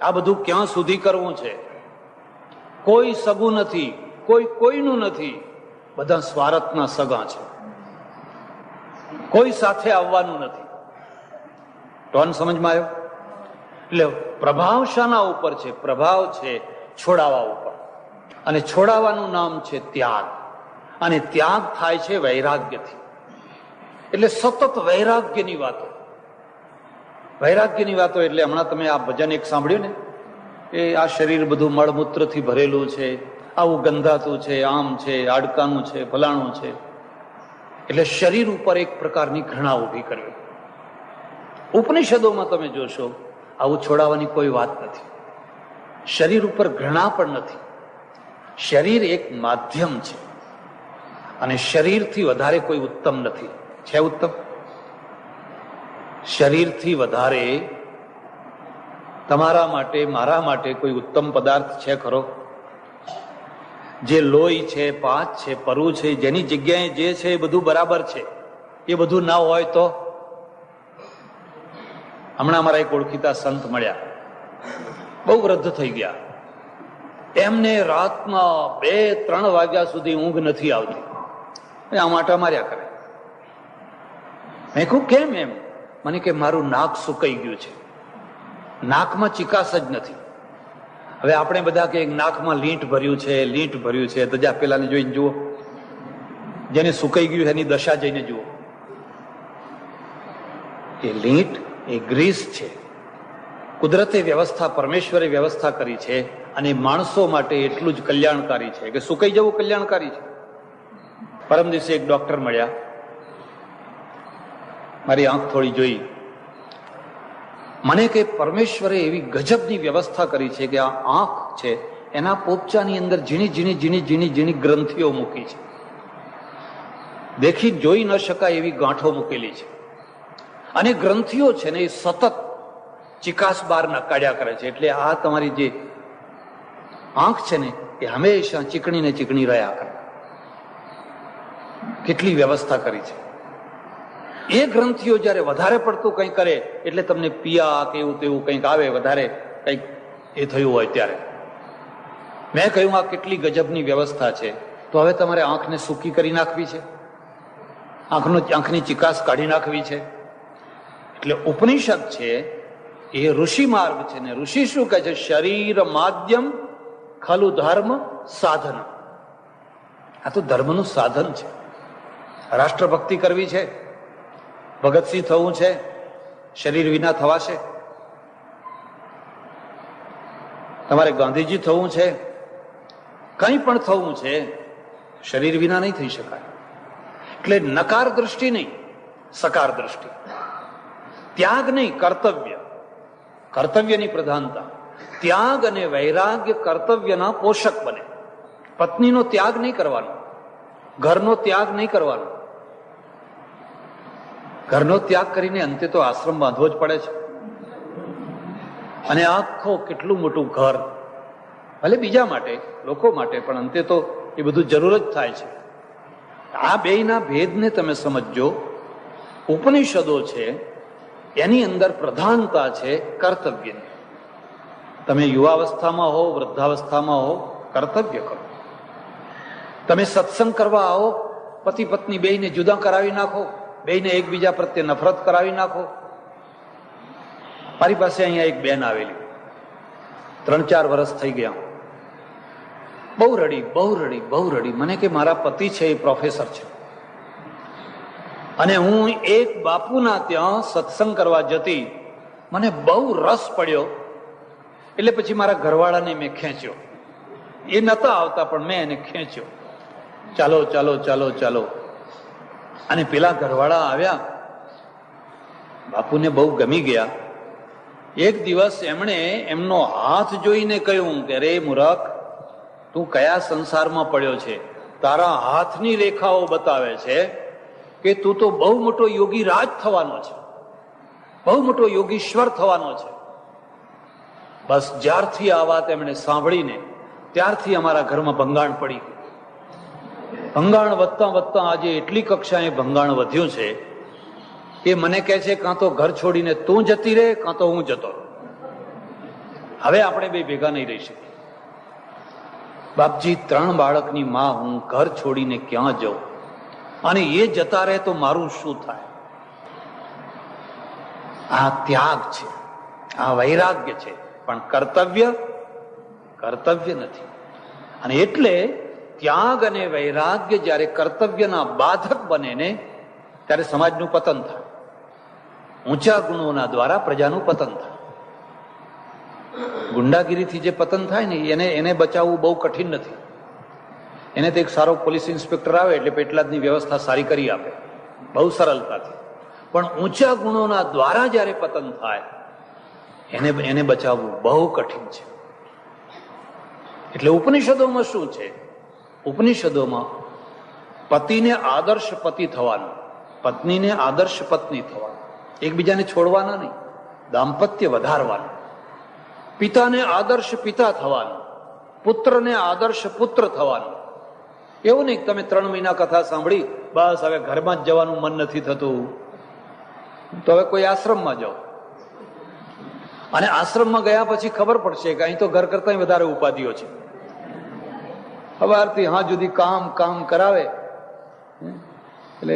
Speaker 1: આ બધું ક્યાં સુધી કરવું છે? કોઈ સગું નથી, કોઈ કોઈનું નથી, બધા સ્વાર્થના સગા છે, કોઈ સાથે આવવાનું નથી. ટોન સમજમાં આવ્યો? એટલે પ્રભાવ શાના ઉપર છે? પ્રભાવ છે છોડાવા ઉપર, અને છોડાવાનું નામ છે ત્યાગ. અને ત્યાગ થાય છે વૈરાગ્યથી. એટલે સતત વૈરાગ્યની વાતો, વૈરાગ્યની વાતો. એટલે હમણાં તમે આ ભજન એક સાંભળ્યું ને, એ આ શરીર બધું મળમૂત્રથી ભરેલું છે, આવું ગંધાતું છે, આમ છે, હાડકાનું છે, ફલાણું છે. એટલે શરીર ઉપર એક પ્રકારની ઘૃણા ઊભી કરવી. ઉપનિષદોમાં તમે જોશો આવું છોડાવવાની કોઈ વાત નથી. શરીર ઉપર ઘૃણા પણ નથી. શરીર એક માધ્યમ છે, અને શરીરથી વધારે કોઈ ઉત્તમ નથી. છે ઉત્તમ? શરીરથી વધારે તમારા માટે, મારા માટે કોઈ ઉત્તમ પદાર્થ છે ખરો? જે લોહી છે, પાંચ છે, પરુ છે, જેની જગ્યાએ જે છે એ બધું બરાબર છે, એ બધું ના હોય તો? હમણાં અમારા એક ઓળખીતા સંત મળ્યા, બહુ વૃદ્ધ થઈ ગયા. એમને રાતના 2-3 વાગ્યા સુધી ઊંઘ નથી આવતી, આ માટા માર્યા કરે. મેં કહું કેમ? એમ મને કે મારું નાક સુકાઈ ગયું છે, નાકમાં ચિકાસ જ નથી. હવે આપણે બધા કે નાકમાં લીંટ ભર્યું છે, લીંટ ભર્યું છે, તો જા પેલાને જોઈને જુઓ, જેને સુકાઈ ગયું એની દશા જઈને જુઓ. એ લીંટ એ ગ્રીસ છે. કુદરતે વ્યવસ્થા, પરમેશ્વરે વ્યવસ્થા કરી છે, અને માણસો માટે એટલું જ કલ્યાણકારી છે કે સુકાઈ જવું કલ્યાણકારી છે. પરમ દિવસે એક ડોક્ટર મળ્યા, મારી આંખ થોડી જોઈ, મને કે પરમેશ્વરે એવી ગજબની વ્યવસ્થા કરી છે કે આ આંખ છે એના પોપચાની અંદર ઝીણી ઝીણી ઝીણી ઝીણી ઝીણી ગ્રંથિઓ મૂકી છે, દેખી જોઈ ન શકાય એવી ગાંઠો મૂકેલી છે. અને ગ્રંથિઓ છે ને એ સતત ચિકાસ બહાર કાઢ્યા કરે છે. એટલે આ તમારી જે આંખ છે ને એ હંમેશા ચીકણી ને ચીકણી રહ્યા કરે. કેટલી વ્યવસ્થા કરી છે. એ ગ્રંથિઓ જયારે વધારે પડતું કંઈ કરે એટલે તમને પિયા કે એવું તેવું કંઈક આવે, વધારે કંઈક એ થયું હોય ત્યારે. મેં કહ્યું આ કેટલી ગજબની વ્યવસ્થા છે. તો હવે તમારે આંખને સૂકી કરી નાખવી છે, આંખની ચિકાસ કાઢી નાખવી છે. એટલે ઉપનિષદ છે એ ઋષિ માર્ગ છે, ને ઋષિ શું કહે છે? શરીર માધ્યમ ખલુ ધર્મ સાધન. આ તો ધર્મનું સાધન છે. રાષ્ટ્રભક્તિ કરવી છે, ભગતસિંહ થવું છે, શરીર વિના થવાશે? તમારે ગાંધીજી થવું છે, કંઈ પણ થવું છે, શરીર વિના નહીં થઈ શકાય. એટલે નકાર દ્રષ્ટિ નહીં, સકાર દ્રષ્ટિ. ત્યાગ નહીં, કર્તવ્ય, કર્તવ્યની પ્રધાનતા. ત્યાગ અને વૈરાગ્ય કર્તવ્યના પોષક બને. પત્નીનો ત્યાગ નહીં કરવાનો, ઘરનો ત્યાગ નહીં કરવાનો. ઘરનો ત્યાગ કરીને અંતે તો આશ્રમ બાંધવો જ પડે છે. અને આખો કેટલું મોટું ઘર, ભલે બીજા માટે, લોકો માટે, પણ અંતે તો એ બધું જરૂર જ થાય છે. આ બેયના ભેદને તમે સમજો. ઉપનિષદો છે એની અંદર પ્રધાનતા છે કર્તવ્યની. તમે યુવાવસ્થામાં હો, વૃદ્ધાવસ્થામાં હો, કર્તવ્ય કરો. તમે સત્સંગ કરવા આવો, પતિ પત્ની બેયને જુદા કરાવી નાખો, બેયને એકબીજા પ્રત્યે નફરત કરાવી નાખો. મારી પાસે અહીંયા એક બેન આવેલી, 3-4 વર્ષ થઈ ગયા. બહુ રડી. મને કે મારા પતિ છે એ પ્રોફેસર છે અને હું એક બાપુના ત્યાં સત્સંગ કરવા જતી, મને બહુ રસ પડ્યો, એટલે પછી મારા ઘરવાળાને મેં ખેંચ્યો. એ નતા આવતા પણ મેં એને ખેંચ્યો, ચાલો. અને પેલા ઘરવાળા આવ્યા, બાપુને બહુ ગમી ગયા. એક દિવસ એમણે એમનો હાથ જોઈને કહ્યું કે રે મૂરખ, તું કયા સંસારમાં પડ્યો છે? તારા હાથની રેખાઓ બતાવે છે કે તું તો બહુ મોટો યોગી રાજ થવાનો છે, બહુ મોટો યોગીશ્વર થવાનો છે. બસ જ્યારથી આ વાત એમણે સાંભળીને ત્યારથી અમારા ઘરમાં ભંગાણ પડી. ભંગાણ વધતા આજે એટલી કક્ષાએ ભંગાણ વધ્યું છે કે મને કહે છે કાં તો ઘર છોડીને તું જતી રહે, કાં તો હું જતો રહું. હવે આપણે બે ભેગા નહીં રહી શકીએ. બાપજી, 3 બાળકની માં હું, ઘર છોડીને ક્યાં જાઉં? અને એ જતા રહે તો મારું શું થાય? આ ત્યાગ છે, આ વૈરાગ્ય છે, પણ કર્તવ્ય નથી. અને એટલે ત્યાગ અને વૈરાગ્ય જ્યારે કર્તવ્યના બાધક બને ને ત્યારે સમાજનું પતન થાય. ઊંચા ગુણોના દ્વારા પ્રજાનું પતન થાય. ગુંડાગીરીથી જે પતન થાય ને એને બચાવવું બહુ કઠિન નથી. એને તો એક સારો પોલીસ ઇન્સ્પેક્ટર આવે એટલે પેટલાદની વ્યવસ્થા સારી કરી આપે, બહુ સરળતાથી. પણ ઊંચા ગુણોના દ્વારા જ્યારે પતન થાય એને બચાવવું બહુ કઠિન છે. એટલે ઉપનિષદોમાં શું છે? ઉપનિષદોમાં પતિને આદર્શ પતિ થવાનું, પત્નીને આદર્શ પત્ની થવાનું, એકબીજાને છોડવાના નહીં, દાંપત્ય વધારવાનું. પિતાને આદર્શ પિતા થવાનું, પુત્રને આદર્શ પુત્ર થવાનું. એવું નહીં તમે 3 મહિના કથા સાંભળી, બસ હવે ઘરમાં જ જવાનું મન નથી થતું, તો હવે કોઈ આશ્રમમાં જાઓ. અને આશ્રમમાં ગયા પછી ખબર પડશે કે અહીં તો ઘર કરતા વધારે ઉપાધિઓ છે. સવારથી હા સુધી કામ કરાવે, એટલે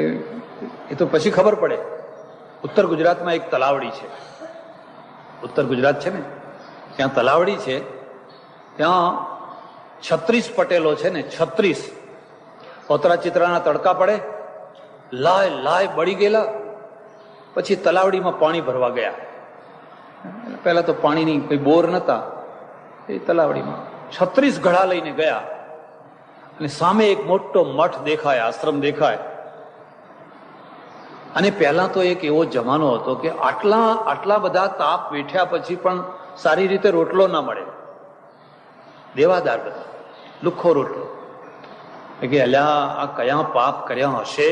Speaker 1: એ તો પછી ખબર પડે. ઉત્તર ગુજરાતમાં એક તલાવડી છે, ઉત્તર ગુજરાત છે ને, ત્યાં તલાવડી છે. ત્યાં 36 પટેલો છે ને, 36 પોતરા ચિત્રાના તડકા પડે, લાય બળી ગયેલા. પછી તલાવડીમાં પાણી ભરવા ગયા. પહેલા તો પાણીની કોઈ બોર નતા, એ તલાવડીમાં 36 ઘડા લઈને ગયા. અને સામે એક મોટો મઠ દેખાય, આશ્રમ દેખાય. અને પહેલા તો એક એવો જમાનો હતો કે આટલા બધા તાપ વેઠ્યા પછી પણ સારી રીતે રોટલો ના મળે, દેવાદાર બધા, લુખ્ખો રોટલો. કે અલ્યા આ કયા પાપ કર્યા હશે,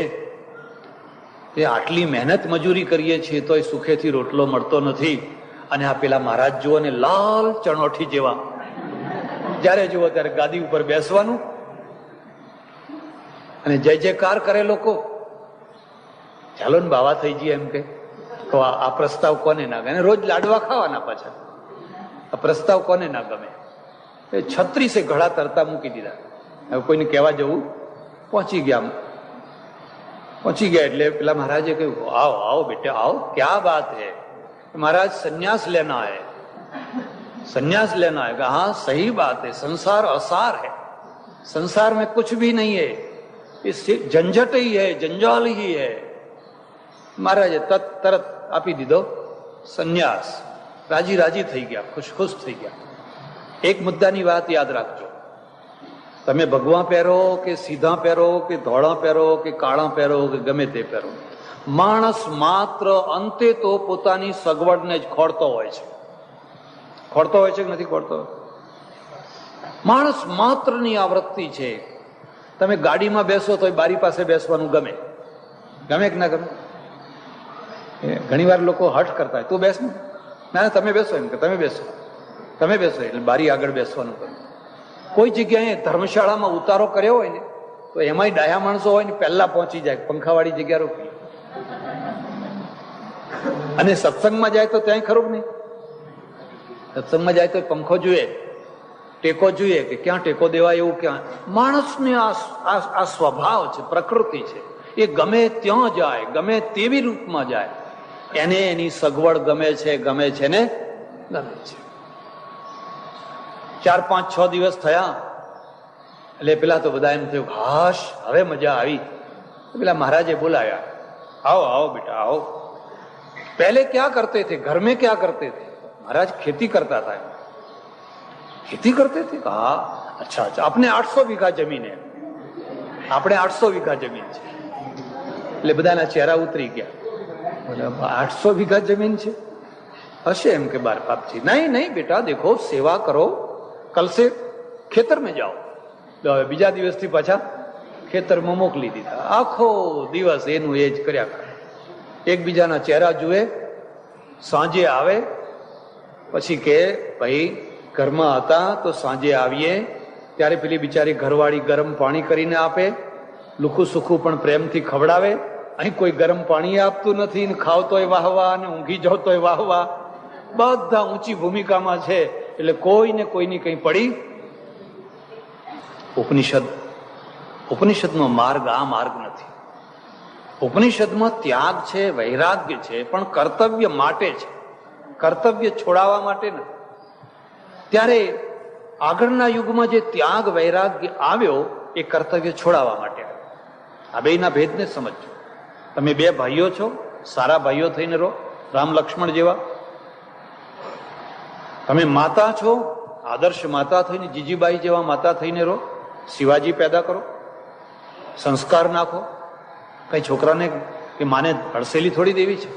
Speaker 1: એ આટલી મહેનત મજૂરી કરીએ છીએ તો એ સુખેથી રોટલો મળતો નથી. અને આ પેલા મહારાજ જુઓ ને, લાલ ચણોઠી જેવા, જ્યારે જુઓ ત્યારે ગાદી ઉપર બેસવાનું અને જય જયકાર કરે લોકો. ચાલો ને બાવા થઈ જઈએ એમ કે આ પ્રસ્તાવ કોને ના ગમે? રોજ લાડવા ખાવાના પાછા, આ પ્રસ્તાવ કોને ના ગમે? એ 36 ઘડા તરતા મૂકી દીધા. હવે કોઈને કહેવા જવું, પહોંચી ગયા એટલે પેલા મહારાજે કહ્યું, આવો બેટા આવો, ક્યા બાત હૈ? महाराज संन्यास लेना है, संन्यास लेना है। कहा हाँ सही बात है, संसार असार है, संसार में कुछ भी नहीं है, ये झंझट ही है, जंजाल ही है। महाराजे તરત આપી દીધો સંન્યાસ. રાજી થઈ ગયા, ખુશ થઈ ગયા. એક મુદ્દાની વાત યાદ રાખજો, તમે ભગવા પહેરો કે સીધા પહેરો કે ધોળા પહેરો કે કાળા પહેરો કે ગમે તે પહેરો, માણસ માત્ર અંતે તો પોતાની સગવડને જ ખોરતો હોય છે. ખોરતો હોય છે કે નથી ખોરતો? માણસ માત્રની આ વૃત્તિ છે. તમે ગાડીમાં બેસો તો બારી પાસે બેસવાનું ગમે, ગમે કે ના ગમે? ઘણી વાર લોકો હઠ કરતા હોય, તું બેસ ને, ના તમે બેસો, એમ કે તમે બેસો, તમે બેસો, એટલે બારી આગળ બેસવાનું ગમે. કોઈ જગ્યાએ ધર્મશાળામાં ઉતારો કર્યો હોય ને તો એમાંય ડાયા માણસો હોય ને પહેલા પહોંચી જાય, પંખાવાળી જગ્યા રોકી. અને સત્સંગમાં જાય તો ત્યાં ખરું નહીં, સત્સંગમાં જાય તો પંખો જોઈએ, ટેકો જોઈએ, કે ક્યાં ટેકો દેવાય એવું ક્યાં. માણસને આ સ્વભાવ છે, પ્રકૃતિ છે, એ ગમે ત્યાં જાય, ગમે તેવી રૂપમાં જાય, એને એની સગવડ ગમે છે, ગમે છે ને ગમે છે. 4, 5, 6 દિવસ થયા એટલે પેલા તો બધા એમ થયું, હાશ હવે મજા આવી. પેલા મહારાજે બોલાયા, आओ आओ बेटा आओ. पहले क्या करते थे, घर में क्या करते थे? महाराज खेती करता था. खेती करते थे? कहा अच्छा अच्छा, अपने 800 વીઘા જમીન है, આપણે 800 વીઘા જમીન છે. એટલે બધાના ચહેરા ઉતરી ગયા. 800 વીઘા જમીન છે, હશે એમ કે બાર બાપજી. નહીં નહીં બેટા, દેખો સેવા કરો, કલ સે ખેતર में જાઓ. બીજા દિવસથી પાછા ખેતરમાં મોકલી દીધા. આખો દિવસ એનું એ જ કર્યા કરે, એકબીજાના ચહેરા જુએ. સાંજે આવે પછી કે ભાઈ ઘરમાં હતા તો સાંજે આવીએ ત્યારે પેલી બિચારી ઘરવાળી ગરમ પાણી કરીને આપે, લુખું સુખું પણ પ્રેમથી ખવડાવે. અહીં કોઈ ગરમ પાણી આપતું નથી, ખાવ તોય વાહવા અને ઊંઘી જાવ તોય વાહવા. બધા ઊંચી ભૂમિકામાં છે, એટલે કોઈને કોઈની કઈ પડી. ઉપનિષદનો માર્ગ આ માર્ગ નથી. ઉપનિષદમાં ત્યાગ છે, વૈરાગ્ય છે, પણ કર્તવ્ય માટે છે, કર્તવ્ય છોડાવવા માટે નથી. ત્યારે આગળના યુગમાં જે ત્યાગ વૈરાગ્ય આવ્યો એ કર્તવ્ય છોડાવવા માટે આવ્યો. આ બેયના ભેદને સમજજો. તમે 2 ભાઈઓ છો, સારા ભાઈઓ થઈને રહો, રામ લક્ષ્મણ જેવા. તમે માતા છો, આદર્શ માતા થઈને જીજીબાઈ જેવા માતા થઈને રહો, શિવાજી પેદા કરો, સંસ્કાર નાખો. કઈ છોકરાને કે માને હડસેલી થોડી દેવી છે.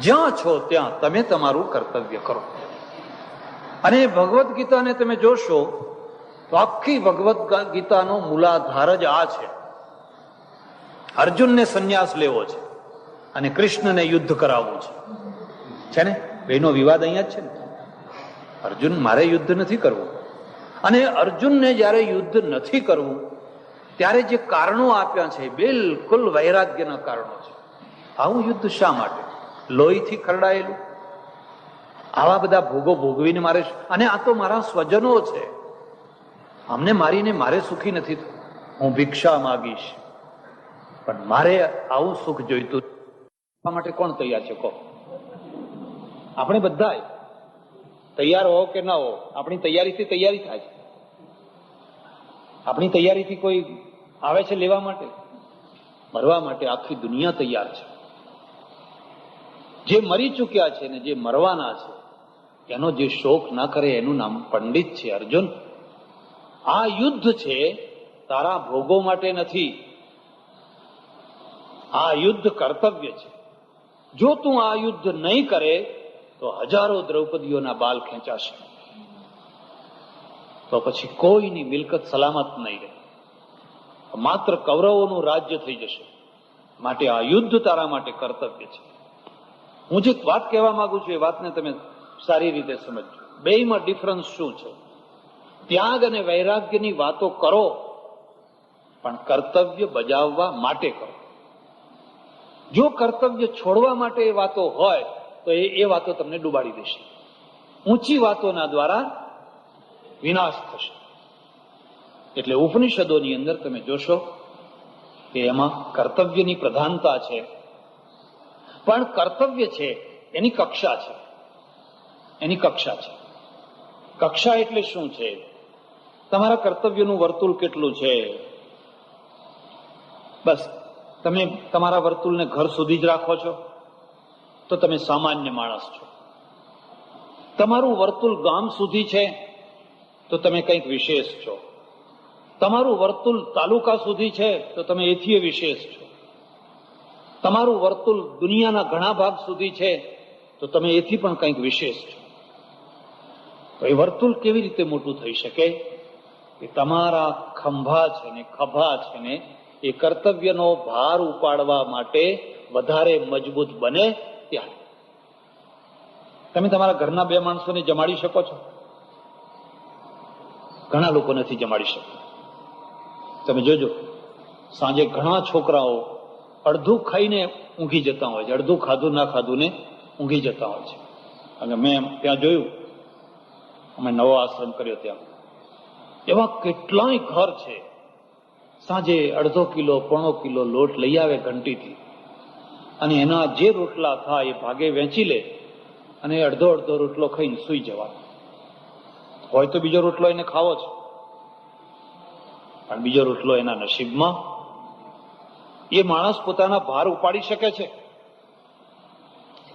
Speaker 1: જ્યાં છો ત્યાં તમે તમારું કર્તવ્ય કરો. અને ભગવદ્ ગીતાને તમે જોશો તો આખી ભગવદ્ ગીતાનો મૂલાધાર જ આ છે. અર્જુનને સંન્યાસ લેવો છે અને કૃષ્ણને યુદ્ધ કરાવવું છે ને? બેનો વિવાદ અહીંયા જ છે ને. અર્જુન મારે યુદ્ધ નથી કરવું, અને અર્જુનને જયારે યુદ્ધ નથી કરવું ત્યારે જે કારણો આપ્યા છે બિલકુલ વૈરાગ્યના કારણો છે. આવું યુદ્ધ શા માટે? લોહીથી ખરડાયેલું, આવા બધા ભોગો ભોગવીને મારે, અને આ તો મારા સ્વજનો છે, અમને મારીને મારે સુખી નથી થતું. હું ભિક્ષા માગીશ, પણ મારે આવું સુખ જોઈતું માટે કોણ તૈયાર છે? કહો. આપણે બધા તૈયાર હો કે ના હો, આપણી તૈયારીથી તૈયારી થાય છે. આપણી તૈયારીથી કોઈ આવે છે લેવા માટે? મરવા માટે આખી દુનિયા તૈયાર છે. જે મરી ચૂક્યા છે ને જે મરવાના છે એનો જે શોક ના કરે એનું નામ પંડિત છે. અર્જુન, આ યુદ્ધ છે તારા ભોગો માટે નથી, આ યુદ્ધ કર્તવ્ય છે. જો તું આ યુદ્ધ નહીં કરે તો હજારો દ્રૌપદીઓના બાલ ખેંચાશે, તો પછી કોઈની મિલકત સલામત નહીં રહે, માત્ર કૌરવોનું રાજ્ય થઈ જશે. માટે આ યુદ્ધ તારા માટે કર્તવ્ય છે. હું જે વાત કહેવા માંગુ છું એ વાતને તમે સારી રીતે સમજજો. બેયમાં ડિફરન્સ શું છે? ત્યાગ અને વૈરાગ્યની વાતો કરો, પણ કર્તવ્ય બજાવવા માટે કરો. જો કર્તવ્ય છોડવા માટે એ વાતો હોય તો એ વાતો તમને ડૂબાડી દેશે. ઊંચી વાતોના દ્વારા વિનાશ થશે. એટલે ઉપનિષદોની અંદર તમે જોશો કે એમાં કર્તવ્યની પ્રધાનતા છે, પણ કર્તવ્ય છે એની કક્ષા છે, એની કક્ષા છે. કક્ષા એટલે શું છે? તમારા કર્તવ્યનું વર્તુળ કેટલું છે? બસ તમે તમારા વર્તુળને ઘર સુધી જ રાખો છો તો તમે સામાન્ય માણસ છો. તમારું વર્તુળ ગામ સુધી છે તો તમે કંઈક વિશેષ છો. તમારું વર્તુળ તાલુકા સુધી છે તો તમે એથી વિશેષ છો. તમારું વર્તુળ દુનિયાના ઘણા ભાગ સુધી છે તો તમે એથી પણ કંઈક વિશેષ છો. તો એ વર્તુળ કેવી રીતે મોટું થઈ શકે? કે તમારા ખંભા છે ને ખભા છે ને એ કર્તવ્યનો ભાર ઉપાડવા માટે વધારે મજબૂત બને ત્યારે તમે તમારા ઘરના 2 માણસોને જમાડી શકો છો? ઘણા લોકો નથી જમાડી શકતા. તમે જોજો, સાંજે ઘણા છોકરાઓ અડધું ખાઈને ઊંઘી જતા હોય છે, અડધું ખાધું ના ખાધું ને ઊંઘી જતા હોય છે. અને મેં ત્યાં જોયું, અમે નવો આશ્રમ કર્યો ત્યાં એવા કેટલાય ઘર છે, સાંજે અડધો કિલો 1.25 કિલો લોટ લઈ આવે ઘંટીથી, અને એના જે રોટલા થાય એ ભાગે વેચી લે અને અડધો રોટલો ખાઈને સૂઈ જવાનો. હોય તો બીજો રોટલો એને ખાવો છે, પણ બીજો રોટલો એના નસીબમાં. એ માણસ પોતાના ભાર ઉપાડી શકે છે?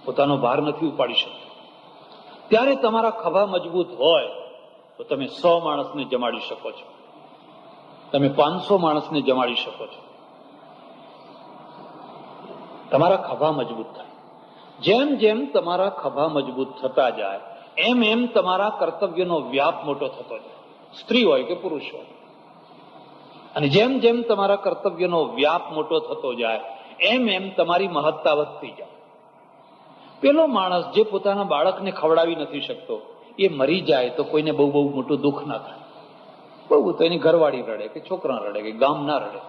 Speaker 1: પોતાનો ભાર નથી ઉપાડી શકતો. ત્યારે તમારા ખભા મજબૂત હોય તો તમે 100 માણસને જમાડી શકો છો, તમે 500 માણસને જમાડી શકો છો. તમારા ખભા મજબૂત થાય. જેમ જેમ તમારા ખભા મજબૂત થતા જાય એમ એમ તમારા કર્તવ્યનો વ્યાપ મોટો થતો જાય, સ્ત્રી હોય કે પુરુષ હોય. અને જેમ જેમ તમારા કર્તવ્યનો વ્યાપ મોટો થતો જાય એમ એમ તમારી મહત્તા વધતી જાય. પેલો માણસ જે પોતાના બાળકને ખવડાવી નથી શકતો, એ મરી જાય તો કોઈને બહુ બહુ મોટું દુઃખ ના થાય. બહુ તો એની ઘરવાળી રડે કે છોકરા રડે કે ગામ ના રડે.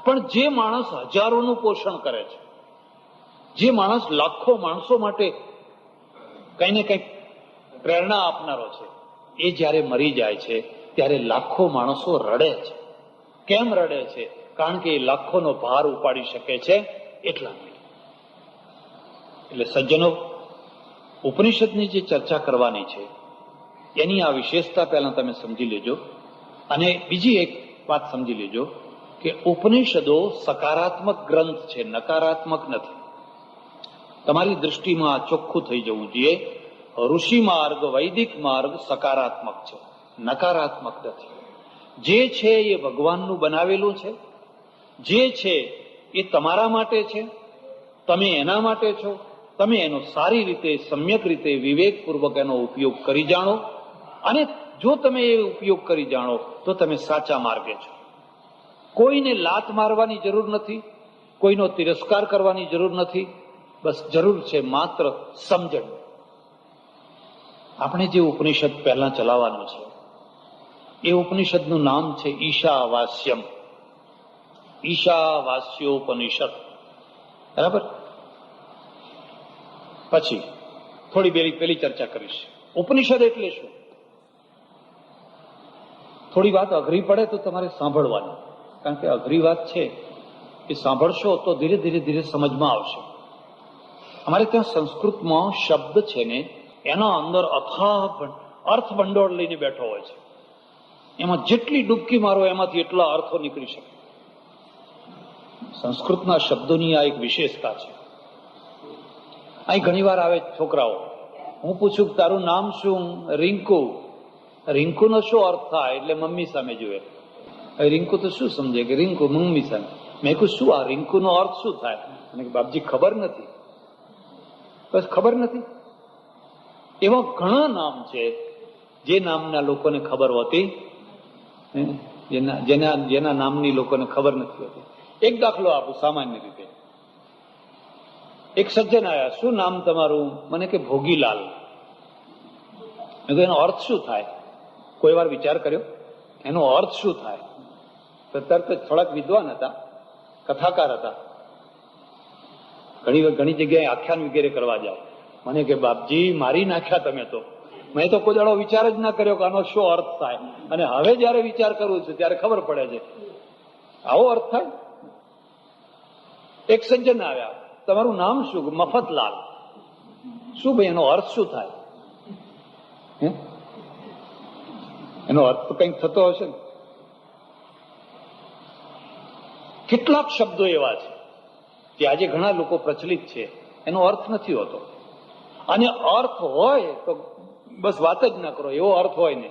Speaker 1: પણ જે માણસ હજારોનું પોષણ કરે છે, જે માણસ લાખો માણસો માટે કઈ ને કઈ પ્રેરણા આપનારો છે, એ જ્યારે મરી જાય છે ત્યારે લાખો માણસો રડે છે. કેમ રડે છે? કારણ કે એ લાખોનો ભાર ઉપાડી શકે છે એટલા માટે. એટલે સજ્જનો, ઉપનિષદની જે ચર્ચા કરવાની છે એની આ વિશેષતા પહેલા તમે સમજી લેજો. અને બીજી એક વાત સમજી લેજો કે ઉપનિષદો સકારાત્મક ગ્રંથ છે, નકારાત્મક નથી. તમારી દૃષ્ટિમાં ચોખ્ખું થઈ જવું જોઈએ. ઋષિ માર્ગ, વૈદિક માર્ગ સકારાત્મક છે, નકારાત્મક નથી. જે છે એ ભગવાનનું બનાવેલું છે, જે છે એ તમારા માટે છે, તમે એના માટે છો. તમે એનો સારી રીતે, સમ્યક રીતે, વિવેકપૂર્વક એનો ઉપયોગ કરી જાણો. અને જો તમે એ ઉપયોગ કરી જાણો તો તમે સાચા માર્ગે છો. કોઈને લાત મારવાની જરૂર નથી, કોઈનો તિરસ્કાર કરવાની જરૂર નથી. બસ જરૂર છે માત્ર સમજણ. આપણે જે ઉપનિષદ પહેલા ચલાવવાનું છે એ ઉપનિષદનું નામ છે ઈશાવાસ્યમ, ઈશાવાસ્યોપનિષદ. બરાબર? પછી થોડી પેલી ચર્ચા કરીશ. ઉપનિષદ એટલે શું? થોડી વાત અઘરી પડે તો તમારે સાંભળવાની, કારણ કે અઘરી વાત છે એ સાંભળશો તો ધીરે ધીરે ધીરે સમજમાં આવશે. અમારે ત્યાં સંસ્કૃતમાં શબ્દ છે ને એના અંદર અથાહ અર્થ ભંડોળ લઈને બેઠો હોય છે. એમાં જેટલી ડૂબકી મારો એમાંથી એટલા અર્થો નીકળી શકે. સંસ્કૃતના શબ્દોની આ એક વિશેષતા છે. અહીં ઘણી વાર આવે છોકરાઓ, હું પૂછું તારું નામ શું? રિંકુ. રિંકુનો શું અર્થ થાય? એટલે મમ્મી સામે જુએ. રિંકુ તો શું સમજે કે રિંકુ મમ્મી સામે. મેં કહ્યું શું આ રિંકુનો અર્થ શું થાય? અને બાપજી ખબર નથી. બસ ખબર નથી. એવા ઘણા નામ છે જે નામના લોકોને ખબર હોતી, જેના નામની લોકોને ખબર નથી હોતી. એક દાખલો આપું સામાન્ય રીતે. એક સજ્જન આવ્યા, શું નામ તમારું? મને કે ભોગીલાલ. મેં કહ્યું એનો અર્થ શું થાય? કોઈ વાર વિચાર કર્યો એનો અર્થ શું થાય? તો તરત થોડાક વિદ્વાન હતા, કથાકાર હતા. ઘણી જગ્યાએ આખ્યાન વગેરે કરવા જાઓ. મને કે બાપજી મારી નાખ્યા તમે તો. મેં તો કોઈ દાડો વિચાર જ ના કર્યો કે આનો શું અર્થ થાય, અને હવે જયારે વિચાર કરું છું ત્યારે ખબર પડે છે આવો અર્થ થાય. એક સજ્જન આવ્યા, તમારું નામ શું? મફતલાલ. શું ભાઈ એનો અર્થ શું થાય? એનો અર્થ તો કંઈક થતો હશે ને. કેટલાક શબ્દો એવા છે કે આજે ઘણા લોકો પ્રચલિત છે, એનો અર્થ નથી હોતો. અને અર્થ હોય તો બસ વાત જ ના કરો, એવો અર્થ હોય ને.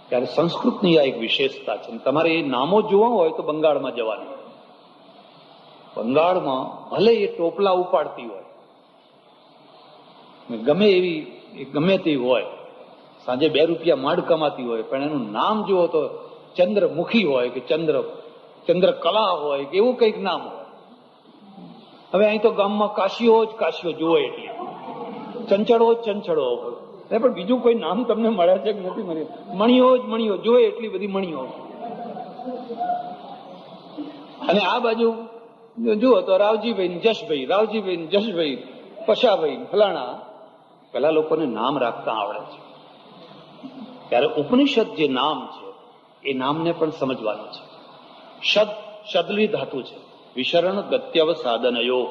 Speaker 1: ત્યારે સંસ્કૃતની આ એક વિશેષતા છે. તમારે એ નામો જોવા હોય તો બંગાળમાં જવાનું. બંગાળમાં ભલે એ ટોપલા ઉપાડતી હોય, ગમે તે હોય, સાંજે 2 રૂપિયા માંડ કમાતી હોય, પણ એનું નામ જુઓ તો ચંદ્રમુખી હોય કે ચંદ્રકલા હોય કે એવું કંઈક નામ હોય. હવે અહીં તો ગામમાં કાશીઓ જ કાશીઓ જુઓ, એટલી ચંચળો જ ચંચળો હોય, પણ બીજું કોઈ નામ તમને મળે છે કે નથી મળ્યું? મણીઓ જ મણીઓ જોવે, એટલી બધી મણીઓ. અને આ બાજુ જુઓ તો રાવજીભાઈ જશભાઈ, રાવજીભાઈ જશભાઈ, પશાભાઈ, ફલાણા. પેલા લોકોને નામ રાખતા આવડે છે. ત્યારે ઉપનિષદ જે નામ છે એ નામને પણ સમજવાનું છે. શદલી ધાતુ છે, વિશરણ ગત્યવસાદનયો.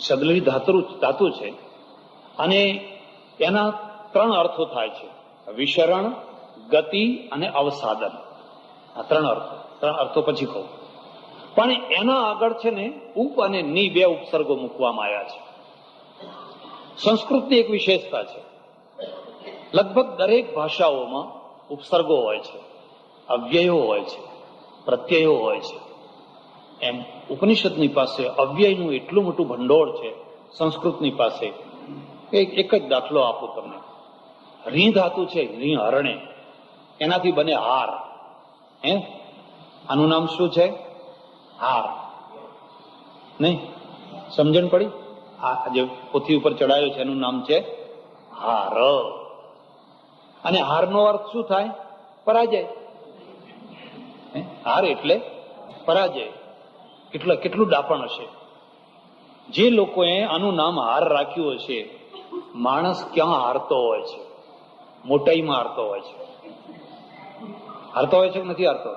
Speaker 1: શદલી ધાતુ છે અને એના 3 અર્થો થાય છે: વિશરણ, ગતિ અને અવસાદન. આ 3 અર્થો પછી કહું. પણ એના આગળ છે ને ઉપ અને ની 2 ઉપસર્ગો મૂકવામાં આવ્યા છે. સંસ્કૃતની એક વિશેષતા છે, લગભગ દરેક ભાષાઓમાં ઉપસર્ગો હોય છે, અવ્યયો હોય છે, પ્રત્યયો હોય છે. એમ ઉપનિષદની પાસે અવ્યયનું એટલું મોટું ભંડોળ છે સંસ્કૃતની પાસે. એક જ દાખલો આપું તમને. રી ધાતુ છે, રી હરણે, એનાથી બને હાર. આનું નામ શું છે? હાર. નહીં સમજણ પડી? આ જે પોથી ઉપર ચડાયો છે એનું નામ છે હાર. અને હારનો અર્થ શું થાય? પરાજય. હાર એટલે પરાજય. કેટલું ડાપણ હશે જે લોકોએ આનું નામ હાર રાખ્યું હશે. માણસ ક્યાં હારતો હોય છે? મોટાઈમાં હારતો હોય છે. હારતો હોય છે કે નથી હારતો?